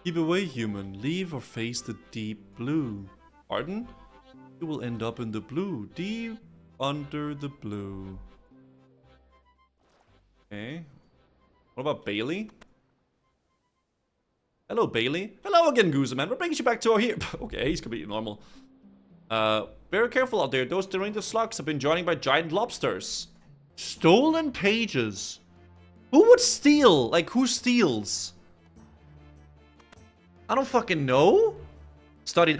Keep away, human. Leave or face the deep blue. Pardon? You will end up in the blue. Deep under the blue. Okay. What about Bailey? Hello, Bailey. Hello again, Gooseman. What brings you back to our here? Okay, he's completely normal. Very careful out there. Those deranged slugs have been joined by giant lobsters. Stolen pages. Who would steal? Like, who steals? I don't fucking know. Studied.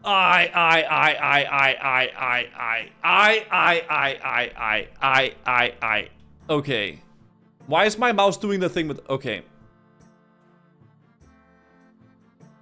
I. Okay. Why is my mouse doing the thing with... Okay.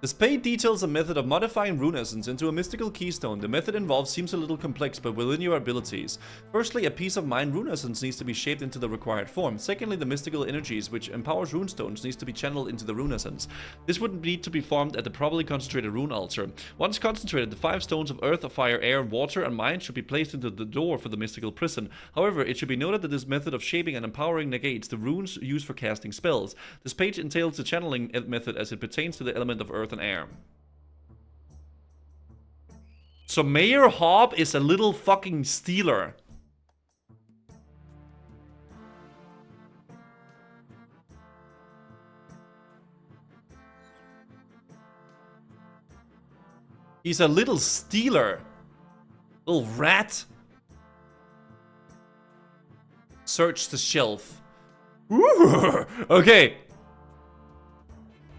This page details a method of modifying rune essence into a mystical keystone. The method involved seems a little complex, but within your abilities. Firstly, a piece of mind rune essence needs to be shaped into the required form. Secondly, the mystical energies which empowers rune stones needs to be channeled into the rune essence. This would need to be formed at the properly concentrated rune altar. Once concentrated, the 5 stones of earth, fire, air, water, and mind should be placed into the door for the mystical prison. However, it should be noted that this method of shaping and empowering negates the runes used for casting spells. This page entails the channeling method as it pertains to the element of earth and air. So Mayor Hobb is a little fucking stealer. He's a little stealer. Little rat. Search the shelf. Ooh, okay.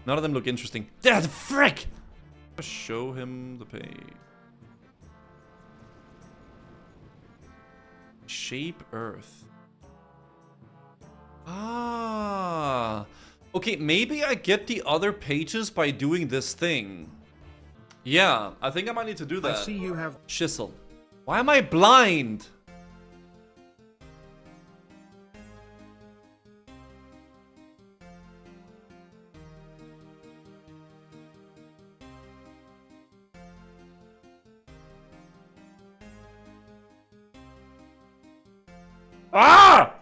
None of them look interesting. Yeah, the frick! Show him the page. Shape Earth. Ah. Okay, maybe I get the other pages by doing this thing. Yeah, I think I might need to do that. I see you have... Chisel. Why am I blind? Ah!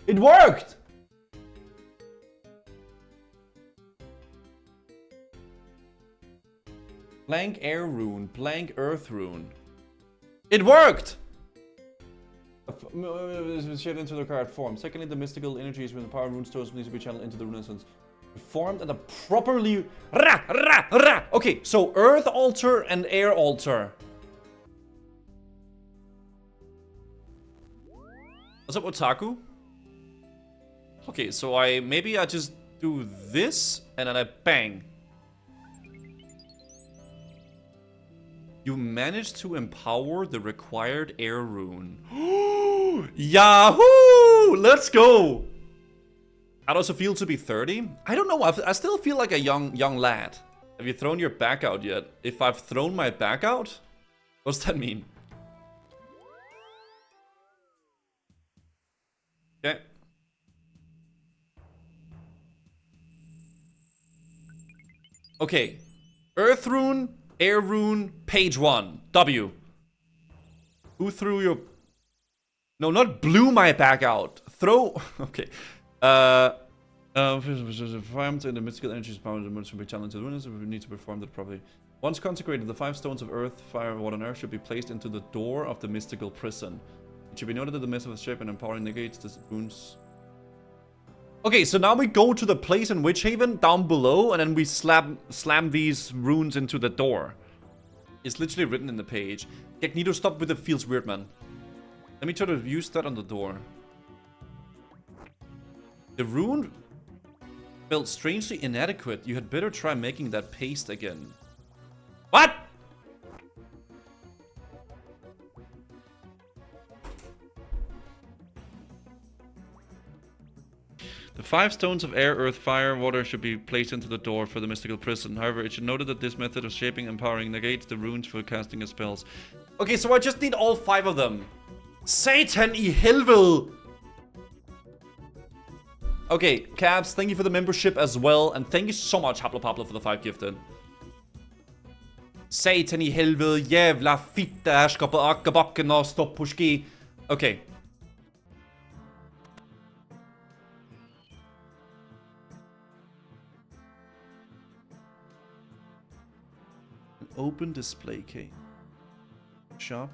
It worked! Blank air rune, blank earth rune. It worked! Shaped into the correct form. Secondly, the mystical energies with the power rune stones needs to be channeled into the rune essence. Formed at a properly... Okay, so earth altar and air altar. What's up, Otaku? Okay, so maybe I just do this and then I bang. You managed to empower the required air rune. Yahoo! Let's go! How does it feel to be 30? I don't know. I still feel like a young lad. Have you thrown your back out yet? If I've thrown my back out? What's that mean? Okay. Okay. Earth rune, air rune, page 1. W. Who threw your... No, not blew my back out. Throw... Okay. Environment and the mystical energies power the moon should be talented winners. We need to perform that properly. Once consecrated, the 5 stones of earth, fire, water, and air should be placed into the door of the mystical prison. It should be noted that the mist of the shape and empowering negates the runes. Okay, so now we go to the place in Witchhaven down below, and then we slam these runes into the door. It's literally written in the page. Magneto, stop with it. Feels weird, man. Let me try to use that on the door. The rune felt strangely inadequate. You had better try making that paste again. What? The 5 stones of air, earth, fire, water should be placed into the door for the mystical prison. However, it should noted that this method of shaping and empowering negates the runes for casting of spells. Okay, so I just need all 5 of them. Satan I helvede! Okay, Cabs, thank you for the membership as well. And thank you so much, Haplo for the 5 gifted. Satan I helvede, jävla fitta, härska på akabacken och stopp på ski. Okay. An open display case. Shop.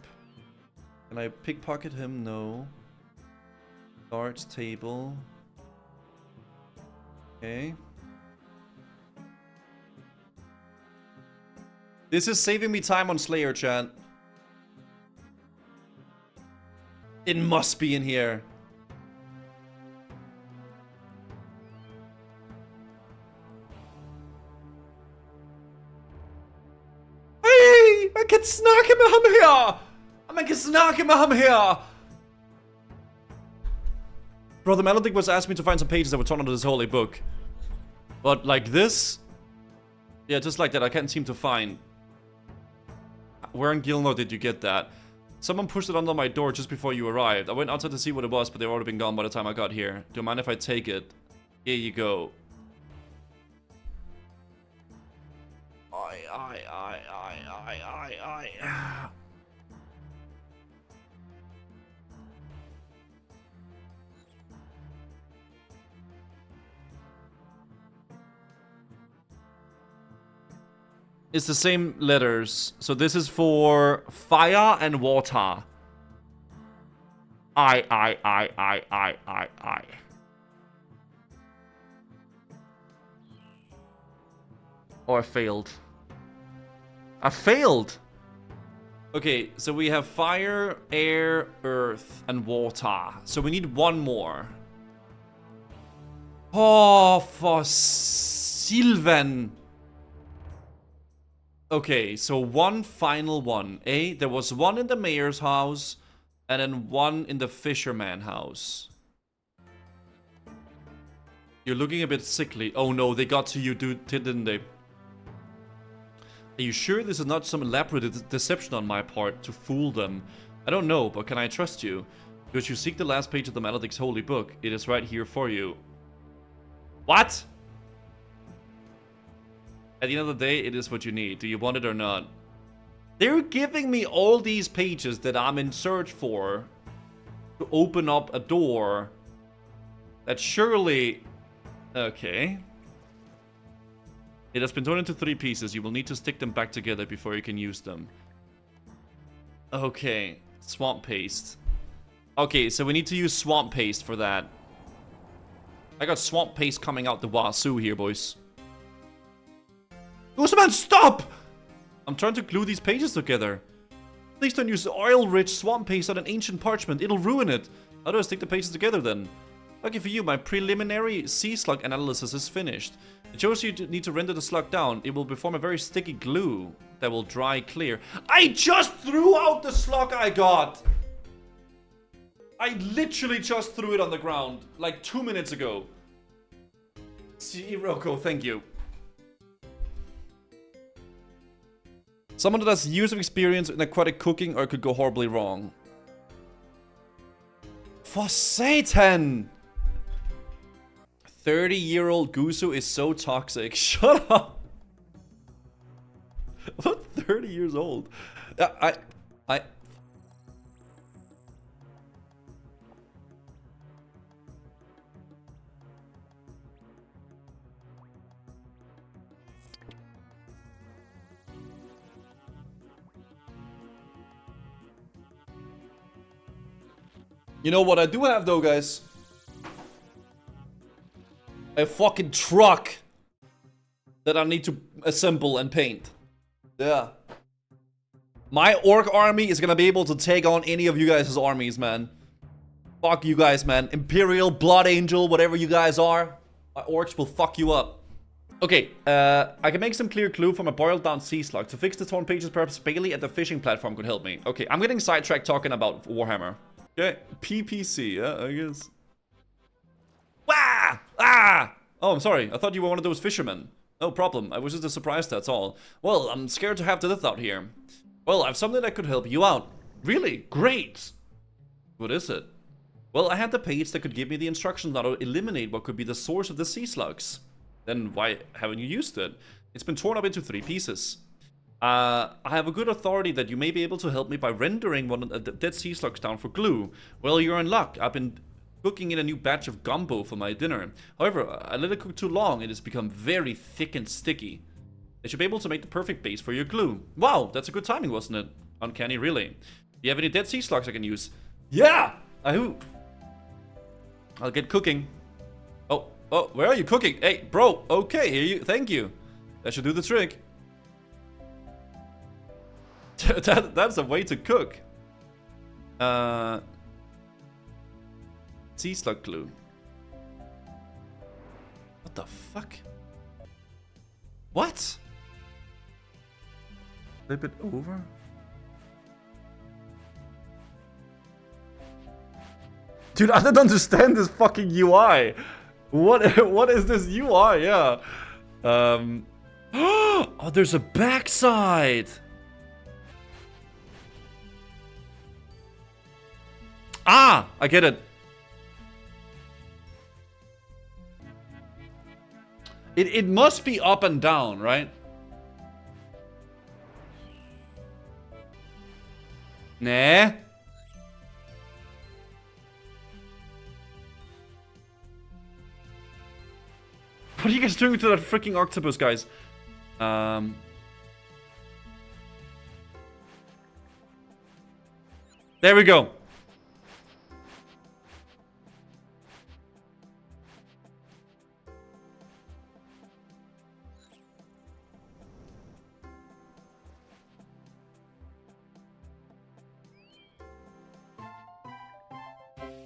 Can I pickpocket him? No. Darts table. Okay. This is saving me time on Slayer, chat. It must be in here. Hey! Man kan snacka med ham här! Man kan snacka med ham här! Bro, the Melodic was asking me to find some pages that would turn onto this holy book. But like this... Yeah, just like that, I can't seem to find. Where in Gilno did you get that? Someone pushed it under my door just before you arrived. I went outside to see what it was, but they've already been gone by the time I got here. Do you mind if I take it? Here you go. It's the same letters. So this is for fire and water. I. Oh, I failed. I failed! Okay, so we have fire, air, earth, and water. So we need one more. Oh, for Sylvan. Okay, so one final one. There was one in the mayor's house, and then one in the fisherman house. You're looking a bit sickly. Oh no, they got to you, didn't they? Are you sure this is not some elaborate deception on my part to fool them? I don't know, but can I trust you? Because you seek the last page of the Maledict's holy book. It is right here for you. What? At the end of the day, it is what you need. Do you want it or not? They're giving me all these pages that I'm in search for to open up a door that surely... Okay. It has been torn into 3 pieces. You will need to stick them back together before you can use them. Okay. Swamp paste. Okay, so we need to use swamp paste for that. I got swamp paste coming out the wazoo here, boys. Gooseman, stop! I'm trying to glue these pages together. Please don't use oil-rich swamp paste on an ancient parchment. It'll ruin it. How do I stick the pages together then? Lucky for you, my preliminary sea slug analysis is finished. It shows you need to render the slug down. It will form a very sticky glue that will dry clear. I just threw out the slug I got! I literally just threw it on the ground, like 2 minutes ago. Roko, thank you. Someone that has years of experience in aquatic cooking or it could go horribly wrong. For Satan! 30-year-old Gusu is so toxic. Shut up! What 30 years old? I... You know what I do have though, guys? A fucking truck that I need to assemble and paint. Yeah. My orc army is gonna be able to take on any of you guys' armies, man. Fuck you guys, man. Imperial, Blood Angel, whatever you guys are. My orcs will fuck you up. Okay, I can make some clear clue from a boiled down sea slug. To fix the torn pages, perhaps Bailey at the fishing platform could help me. Okay, I'm getting sidetracked talking about Warhammer. Okay, PPC, yeah, I guess. Wah! Ah! Oh, I'm sorry. I thought you were one of those fishermen. No problem. I was just a surprise, that's all. Well, I'm scared to have to death out here. Well, I have something that could help you out. Really? Great! What is it? Well, I had the page that could give me the instructions how to eliminate what could be the source of the sea slugs. Then why haven't you used it? It's been torn up into 3 pieces. I have a good authority that you may be able to help me by rendering one of the dead sea slugs down for glue. Well, you're in luck. I've been cooking in a new batch of gumbo for my dinner. However, I let it cook too long. It has become very thick and sticky. It should be able to make the perfect base for your glue. Wow, that's a good timing, wasn't it? Uncanny, really. Do you have any dead sea slugs I can use? Yeah! I do. I'll get cooking. Oh, where are you cooking? Hey, bro. Okay, here you. Thank you. That should do the trick. That's a way to cook. Sea slug glue. What the fuck? What? Flip it over? Dude, I don't understand this fucking UI. What is this UI? Yeah. Oh, there's a backside. Ah, I get it. It must be up and down, right? Nah. What are you guys doing to that freaking octopus, guys? There we go.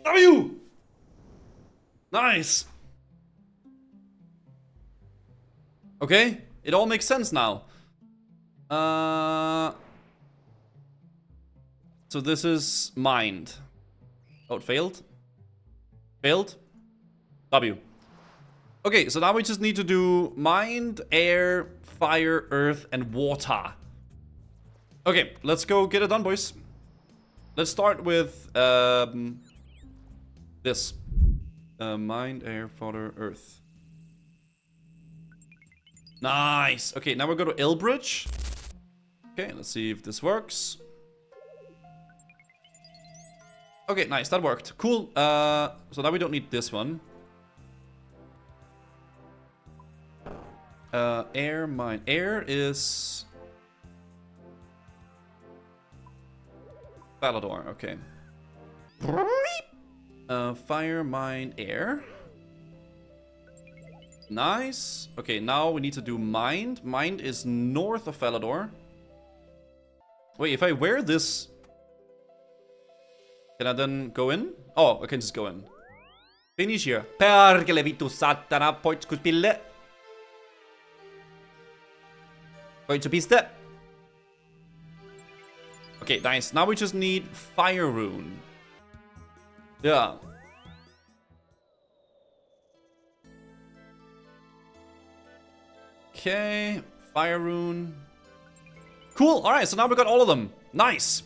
W! Nice! Okay, it all makes sense now. So this is mind. Oh, it failed? Failed? W. Okay, so now we just need to do mind, air, fire, earth, and water. Okay, let's go get it done, boys. Let's start with this. Mind, air, fodder, earth. Nice. Okay, now we'll go to Elbridge. Okay, let's see if this works. Okay, nice. That worked. Cool. So now we don't need this one. Air, mind. Air is... Falador, okay. Fire, mind, air. Nice. Okay, now we need to do mind. Mind is north of Falador. Wait, if I wear this... Can I then go in? Oh, I can just go in. Finish here. Perché le vitu satana poi cuspille. Going to piste. Okay, nice. Now we just need Fire Rune. Yeah. Okay, fire rune. Cool, alright, so now we got all of them. Nice.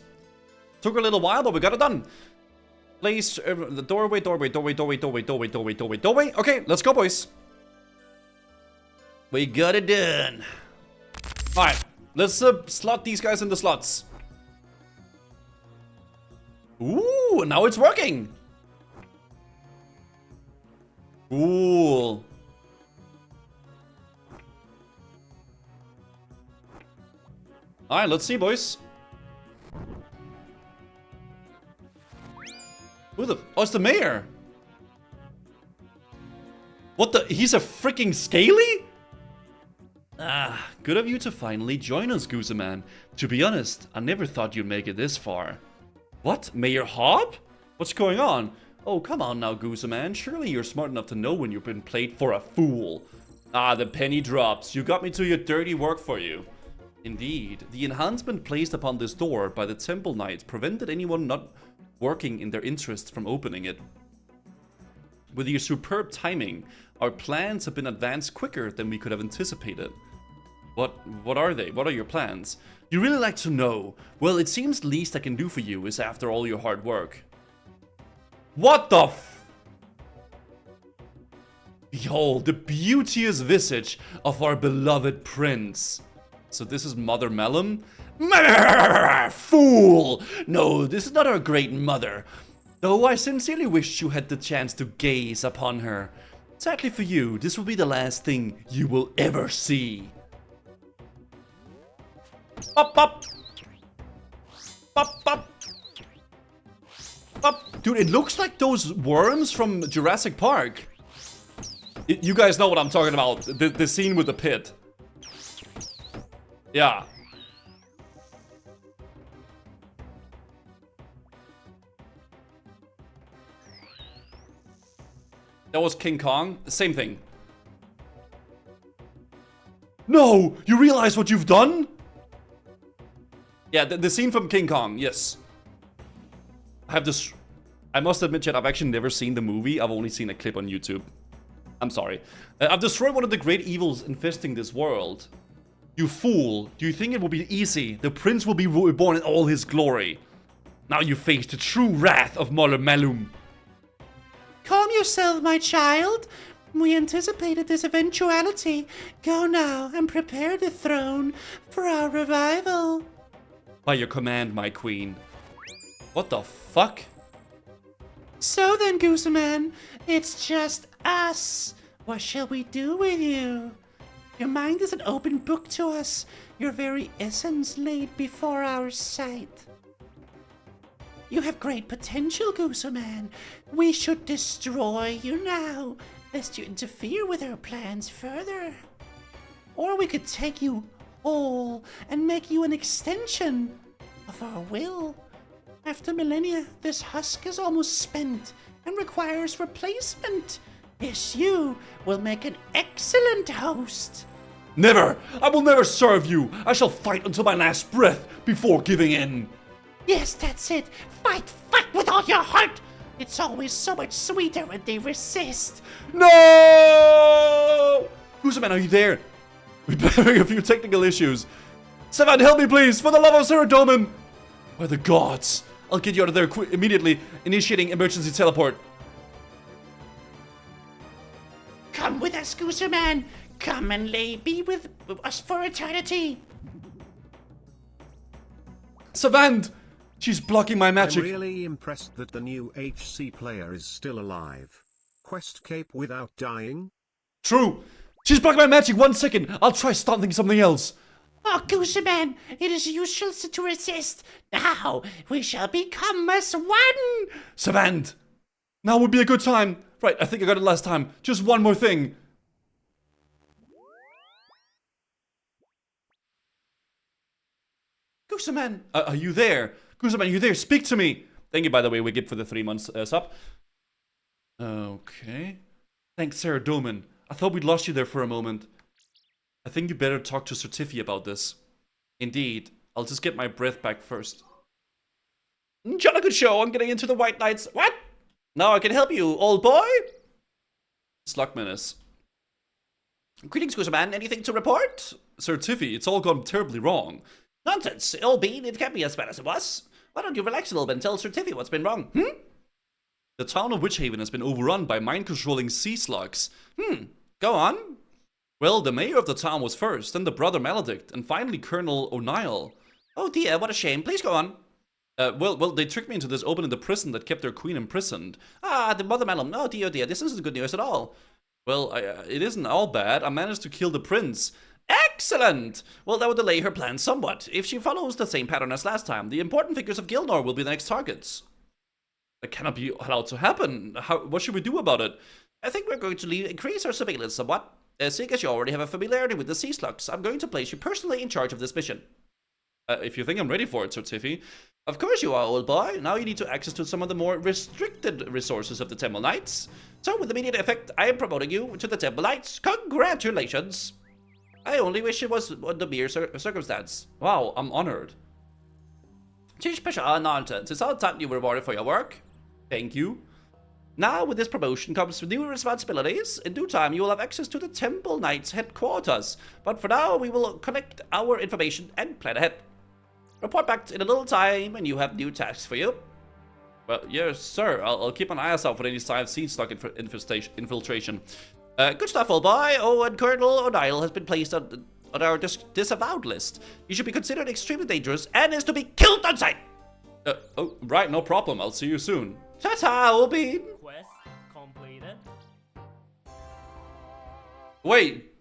Took a little while, but we got it done. Place the doorway. Okay, let's go, boys. We got it done. Alright, let's slot these guys in the slots. Ooh, now it's working. Cool. Alright, let's see, boys. Who the... Oh, it's the mayor. What the... He's a freaking scaly? Ah, good of you to finally join us, Gooseman. To be honest, I never thought you'd make it this far. What? Mayor Hobb? What's going on? Oh, come on now, Gooseman. Surely you're smart enough to know when you've been played for a fool. Ah, the penny drops. You got me to your dirty work for you. Indeed, the enhancement placed upon this door by the Temple Knights prevented anyone not working in their interest from opening it. With your superb timing, our plans have been advanced quicker than we could have anticipated. What are they? What are your plans? You really like to know. Well, it seems the least I can do for you is after all your hard work. What the f... Behold, the beauteous visage of our beloved prince. So this is Mother Mellum? Fool! No, this is not our great mother. Though I sincerely wish you had the chance to gaze upon her. Sadly for you, this will be the last thing you will ever see. Up, up! Up, up! Up! Dude, it looks like those worms from Jurassic Park. You guys know what I'm talking about. The scene with the pit. Yeah. That was King Kong. Same thing. No! You realize what you've done? Yeah, the scene from King Kong, yes. I have this... I must admit, chat, I've actually never seen the movie. I've only seen a clip on YouTube. I'm sorry. I've destroyed one of the great evils infesting this world. You fool. Do you think it will be easy? The prince will be reborn in all his glory. Now you face the true wrath of Mother Mellum. Calm yourself, my child. We anticipated this eventuality. Go now and prepare the throne for our revival. By your command, my queen. What the fuck? So then, Gooseman, it's just us. What shall we do with you? Your mind is an open book to us, your very essence laid before our sight. You have great potential, Gooseman. We should destroy you now, lest you interfere with our plans further. Or we could take you whole and make you an extension of our will. After millennia, this husk is almost spent and requires replacement. Yes, you will make an excellent host. Never! I will never serve you! I shall fight until my last breath before giving in! Yes, that's it. Fight, fight with all your heart. It's always so much sweeter when they resist. No! Gooseman, are you there? We're having a few technical issues. Sevan, help me please, for the love of Saradomin! By the gods! I'll get you out of there immediately, initiating emergency teleport. Come with us, Gooseman. Come and be with us for eternity. Savant! She's blocking my magic. I'm really impressed that the new HC player is still alive. Quest cape without dying? True! She's blocking my magic. 1 second. I'll try starting something else. Oh, Gooseman, it is useless to resist. Now we shall become as one. Savant! Now would be a good time. Right, I think I got it last time. Just one more thing. Gooseman, are you there? Gooseman, are you there? Speak to me. Thank you, by the way, Wigip, for the 3 months sub. Okay. Thanks, Sarah Doman. I thought we'd lost you there for a moment. I think you better talk to Certifi about this. Indeed. I'll just get my breath back first. Jolly good show. I'm getting into the White Knights. What? Now I can help you, old boy? Slug Menace. Greetings, Gooseman. Anything to report? Sir Tiffy, it's all gone terribly wrong. Nonsense. Bean, it can't be as bad as it was. Why don't you relax a little bit and tell Sir Tiffy what's been wrong, The town of Witchhaven has been overrun by mind-controlling sea slugs. Go on. Well, the mayor of the town was first, then the brother Maledict, and finally Colonel O'Neill. Oh dear, what a shame. Please go on. Well, they tricked me into this opening the prison that kept their queen imprisoned. Ah, the mother Malum. Oh dear, this isn't good news at all. Well, it isn't all bad. I managed to kill the prince. Excellent! Well, that would delay her plans somewhat. If she follows the same pattern as last time, the important figures of Gilnor will be the next targets. That cannot be allowed to happen. What should we do about it? I think we're going to increase our surveillance somewhat. Seeing as you already have a familiarity with the sea slugs, I'm going to place you personally in charge of this mission. If you think I'm ready for it, Sir Tiffy. Of course you are, old boy. Now you need to access to some of the more restricted resources of the Temple Knights. So with immediate effect, I am promoting you to the Temple Knights. Congratulations! I only wish it was the mere circumstance. Wow, I'm honored. Tish Pasha, nonsense. It's all time you were rewarded for your work. Thank you. Now, with this promotion comes new responsibilities. In due time, you will have access to the Temple Knights headquarters. But for now, we will collect our information and plan ahead. Report back in a little time, and you have new tasks for you. Well, yes, sir. I'll keep an eye out for any sign of sea slug infiltration. Good stuff, old boy. Oh, and Colonel O'Neill has been placed on our disavowed list. He should be considered extremely dangerous and is to be killed on sight. Oh, right, no problem. I'll see you soon. Ta-ta, old bean. Quest completed. Wait.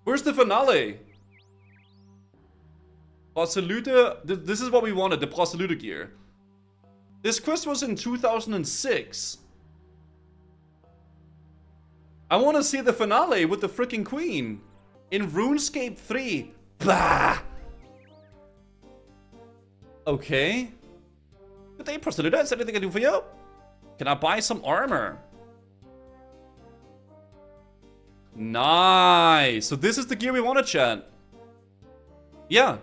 Where's the finale? Proselyte. This is what we wanted, the Proselyte gear. This quest was in 2006. I want to see the finale with the freaking queen. In RuneScape 3. Bah! Okay. Good day, Proselyte. Is there anything I can do for you? Can I buy some armor? Nice. So this is the gear we wanted, chat. Yeah.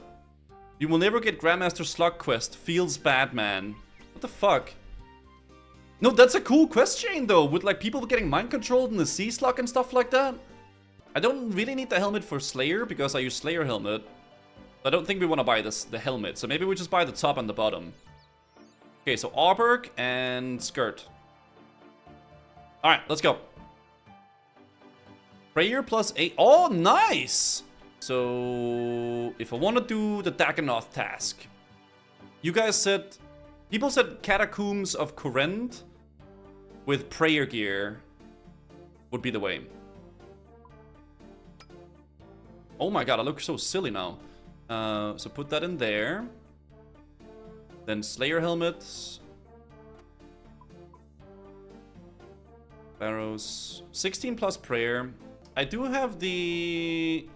You will never get Grandmaster Slug quest. Feels bad, man. What the fuck? No, that's a cool quest chain, though. With, like, people getting mind-controlled in the sea slug and stuff like that. I don't really need the helmet for Slayer, because I use Slayer helmet. I don't think we want to buy the helmet. So maybe we just buy the top and the bottom. Okay, so Auberg and skirt. Alright, let's go. Prayer plus 8. Oh, nice! So, if I want to do the Dagonoth task. You guys said... People said Catacombs of Kourend with prayer gear would be the way. Oh my god, I look so silly now. So put that in there. Then Slayer helmets. Barrows. 16 plus prayer. I do have the...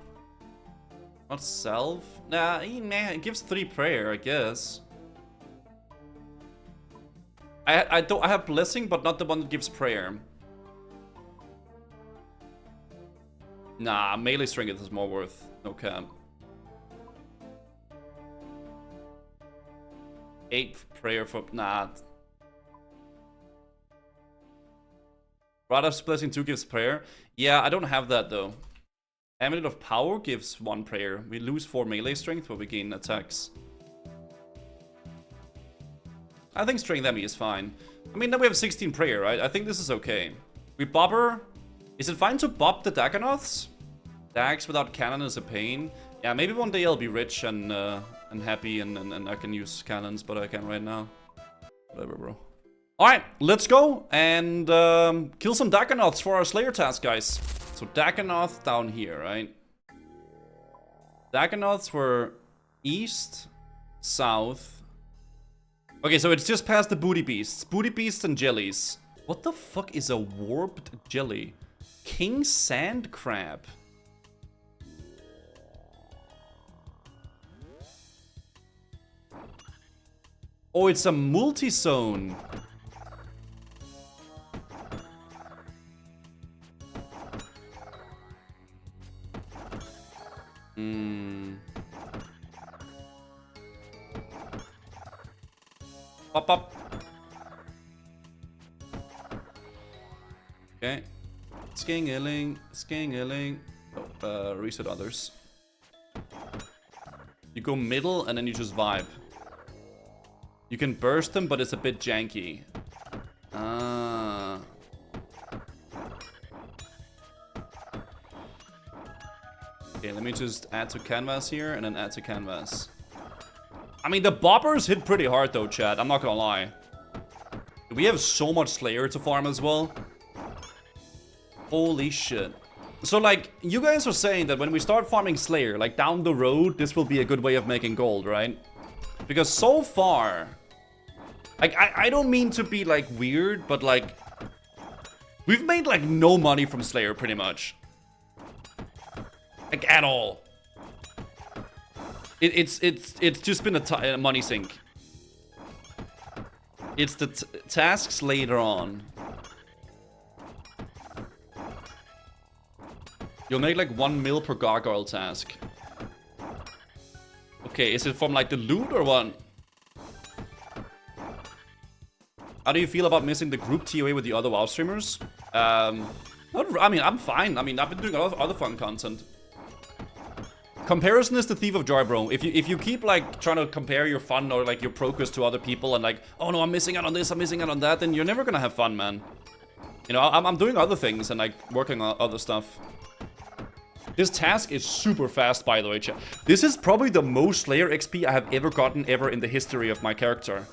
Not self? Nah, it gives 3 prayer, I guess. I have blessing, but not the one that gives prayer. Nah, melee strength is more worth. No cap. 8 prayer for... Nah. Radha's blessing 2 gives prayer. Yeah, I don't have that though. Amulet of Power gives 1 prayer. We lose 4 melee strength, but we gain attacks. I think Strength Enemy is fine. I mean, now we have 16 prayer, right? I think this is okay. We bobber. Is it fine to bob the Dagonoths? Dags without cannon is a pain. Yeah, maybe one day I'll be rich and happy and I can use cannons, but I can't right now. Whatever, bro. Alright, let's go and kill some Dagonoths for our Slayer task, guys. So Dagonoth down here, right? Dagonoths were east, south. Okay, so it's just past the booty beasts. Booty beasts and jellies. What the fuck is a warped jelly? King sand crab. Oh, it's a multi-zone. Pop up. Okay. Skingeling. Oh, reset others. You go middle and then you just vibe. You can burst them, but it's a bit janky. Ah. Okay, let me just add to canvas here and then add to canvas. I mean, the boppers hit pretty hard though, chat. I'm not gonna lie. We have so much Slayer to farm as well. Holy shit. So, like, you guys are saying that when we start farming Slayer, like, down the road, this will be a good way of making gold, right? Because so far... Like, I don't mean to be, like, weird, but, like... We've made, like, no money from Slayer, pretty much. Like, at all. It's just been a money sink. It's the tasks later on. You'll make like 1 mil per gargoyle task. Okay, is it from like the loot or what? How do you feel about missing the group TOA with the other WoW streamers? I mean, I'm fine. I mean, I've been doing a lot of other fun content. Comparison is the thief of joy, bro. If you keep like trying to compare your fun or like your progress to other people and like, oh no, I'm missing out on this, I'm missing out on that, then you're never gonna have fun, man. You know, I'm doing other things and like working on other stuff. This task is super fast, by the way, chat. This is probably the most Slayer XP I have ever gotten ever in the history of my character.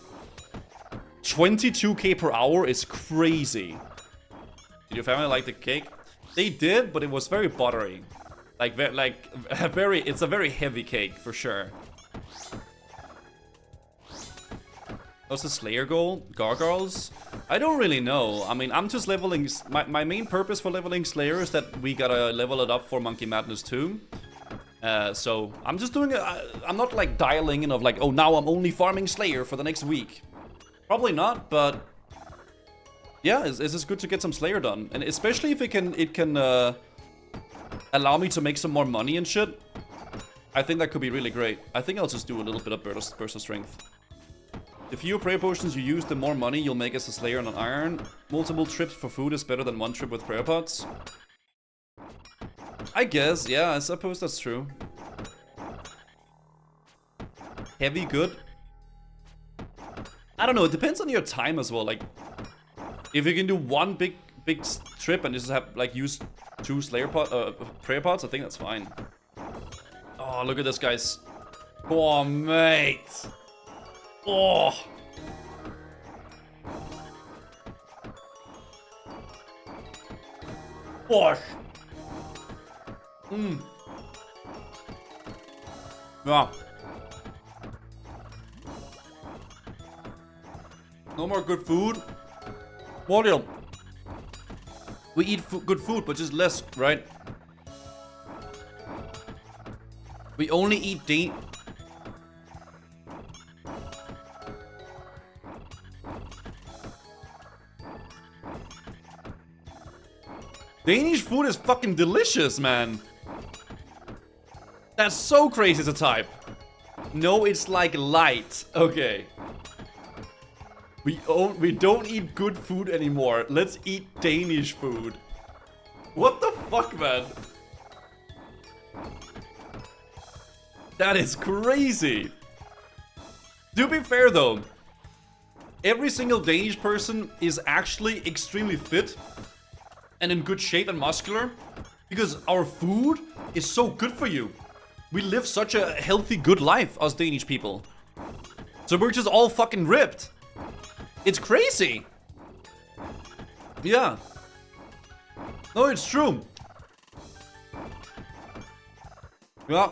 22k per hour is crazy. Did your family like the cake? They did, but it was very buttery. It's a very heavy cake, for sure. What's the Slayer goal? Gargoyles? I don't really know. I mean, I'm just leveling... My main purpose for leveling Slayer is that we gotta level it up for Monkey Madness 2. So, I'm just doing it... I'm not, like, dialing in of, like, oh, now I'm only farming Slayer for the next week. Probably not, but... Yeah, it's just good to get some Slayer done. And especially if it can allow me to make some more money and shit. I think that could be really great. I think I'll just do a little bit of burst of strength. The fewer prayer potions you use, the more money you'll make as a Slayer on an iron. Multiple trips for food is better than one trip with prayer pots. I guess, yeah, I suppose that's true. Heavy good? I don't know, it depends on your time as well. Like, if you can do one big trip and just have, like, use 2 prayer pots, I think that's fine. Oh, look at this, guys. Oh, mate. Oh. Gosh. Yeah. No more good food. What? We eat good food, but just less, right? We only eat Danish food is fucking delicious, man. That's so crazy to type. No, it's like light. Okay. We don't eat good food anymore. Let's eat Danish food. What the fuck, man? That is crazy. To be fair though, every single Danish person is actually extremely fit and in good shape and muscular because our food is so good for you. We live such a healthy, good life, us Danish people. So we're just all fucking ripped. It's crazy. Yeah. No, it's true. Yeah.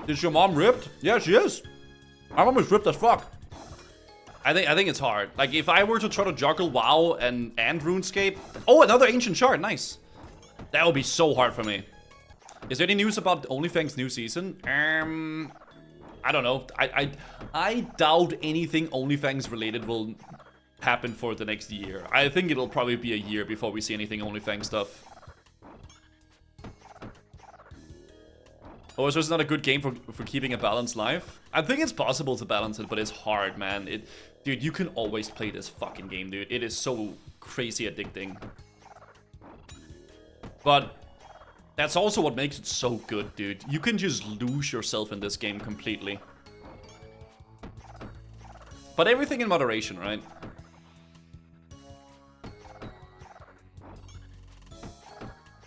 Is your mom ripped? Yeah, she is. My mom is ripped as fuck. I think it's hard. Like, if I were to try to juggle WoW and RuneScape... Oh, another ancient shard. Nice. That would be so hard for me. Is there any news about OnlyFans new season? I don't know. I doubt anything OnlyFans related will happen for the next year. I think it'll probably be a year before we see anything OnlyFans stuff. Oh, so it's not a good game for keeping a balanced life? I think it's possible to balance it, but it's hard, man. Dude, you can always play this fucking game, dude. It is so crazy addicting. But that's also what makes it so good, dude. You can just lose yourself in this game completely. But everything in moderation, right?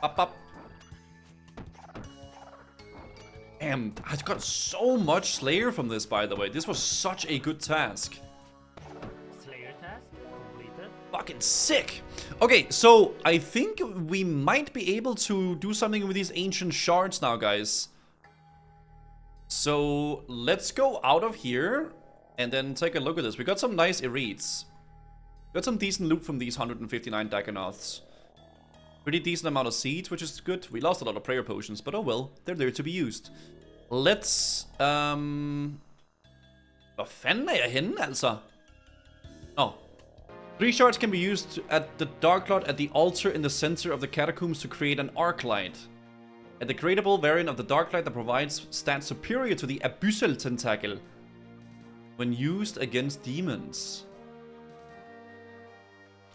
Up, up. Damn, I got so much Slayer from this, by the way. This was such a good task. Slayer task completed. Fucking sick. Okay, so I think we might be able to do something with these ancient shards now, guys. So let's go out of here and then take a look at this. We got some nice Erites. Got some decent loot from these 159 Dagonoths. Pretty decent amount of seeds, which is good. We lost a lot of prayer potions, but oh well, they're there to be used. Let's, Hvad fanden er jeg henne, altså? Oh. 3 shards can be used at the Dark Lord at the altar in the center of the catacombs to create an arc light. A degradable variant of the Dark Light that provides stats superior to the Abyssal Tentacle when used against demons.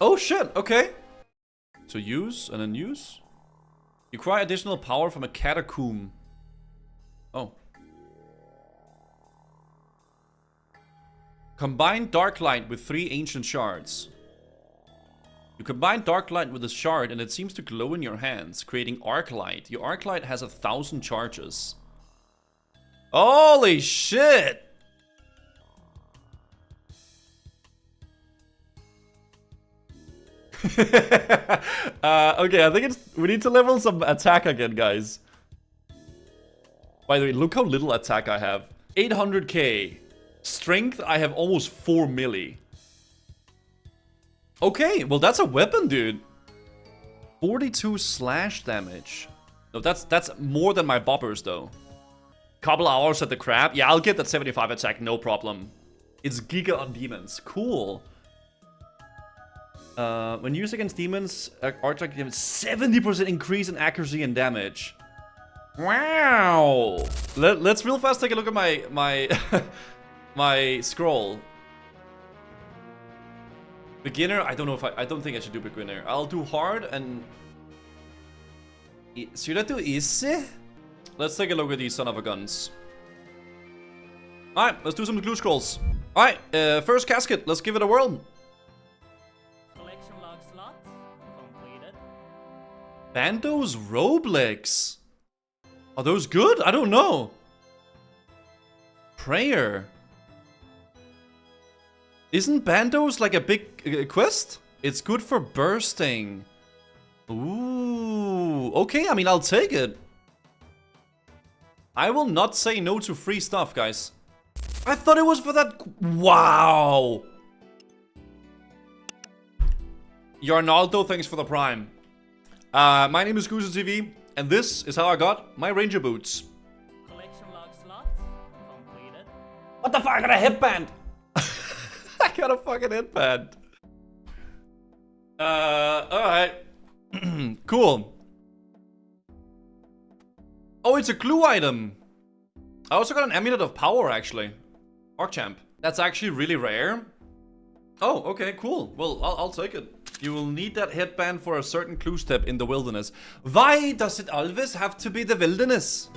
Oh shit, okay. So use and then use. You acquire additional power from a catacomb. Oh. Combine Dark Light with 3 ancient shards. You combine Dark Light with a shard and it seems to glow in your hands, creating Arc Light. Your Arc Light has 1,000 charges. Holy shit! Okay, I think we need to level some attack again, guys. By the way, look how little attack I have. 800k. Strength, I have almost 4 milli. Okay, well that's a weapon, dude. 42 slash damage. No, that's more than my boppers, though. Couple hours at the crab. Yeah, I'll get that 75 attack, no problem. It's Giga on demons. Cool. When used against demons, Arctic gives 70% increase in accuracy and damage. Wow! Let's real fast take a look at my my scroll. Beginner, I don't know if I don't think I should do beginner. I'll do hard and should I do easy? Let's take a look at these son of a guns. Alright, let's do some glue scrolls. Alright, first casket, let's give it a whirl. Collection log slot completed. Bando's Roblex. Are those good? I don't know. Prayer. Isn't Bando's like a big quest? It's good for bursting. Ooh. Okay, I mean, I'll take it. I will not say no to free stuff, guys. I thought it was for that. Wow. Yarnaldo, thanks for the prime. My name is Goose TV, and this is how I got my ranger boots. Collection log slot completed. What the fuck? I got a headband. I got a fucking headband. Alright. Cool. Oh, it's a clue item. I also got an amulet of power, actually. Archamp. That's actually really rare. Oh, okay, cool. Well, I'll take it. You will need that headband for a certain clue step in the wilderness. Why does it always have to be the wilderness?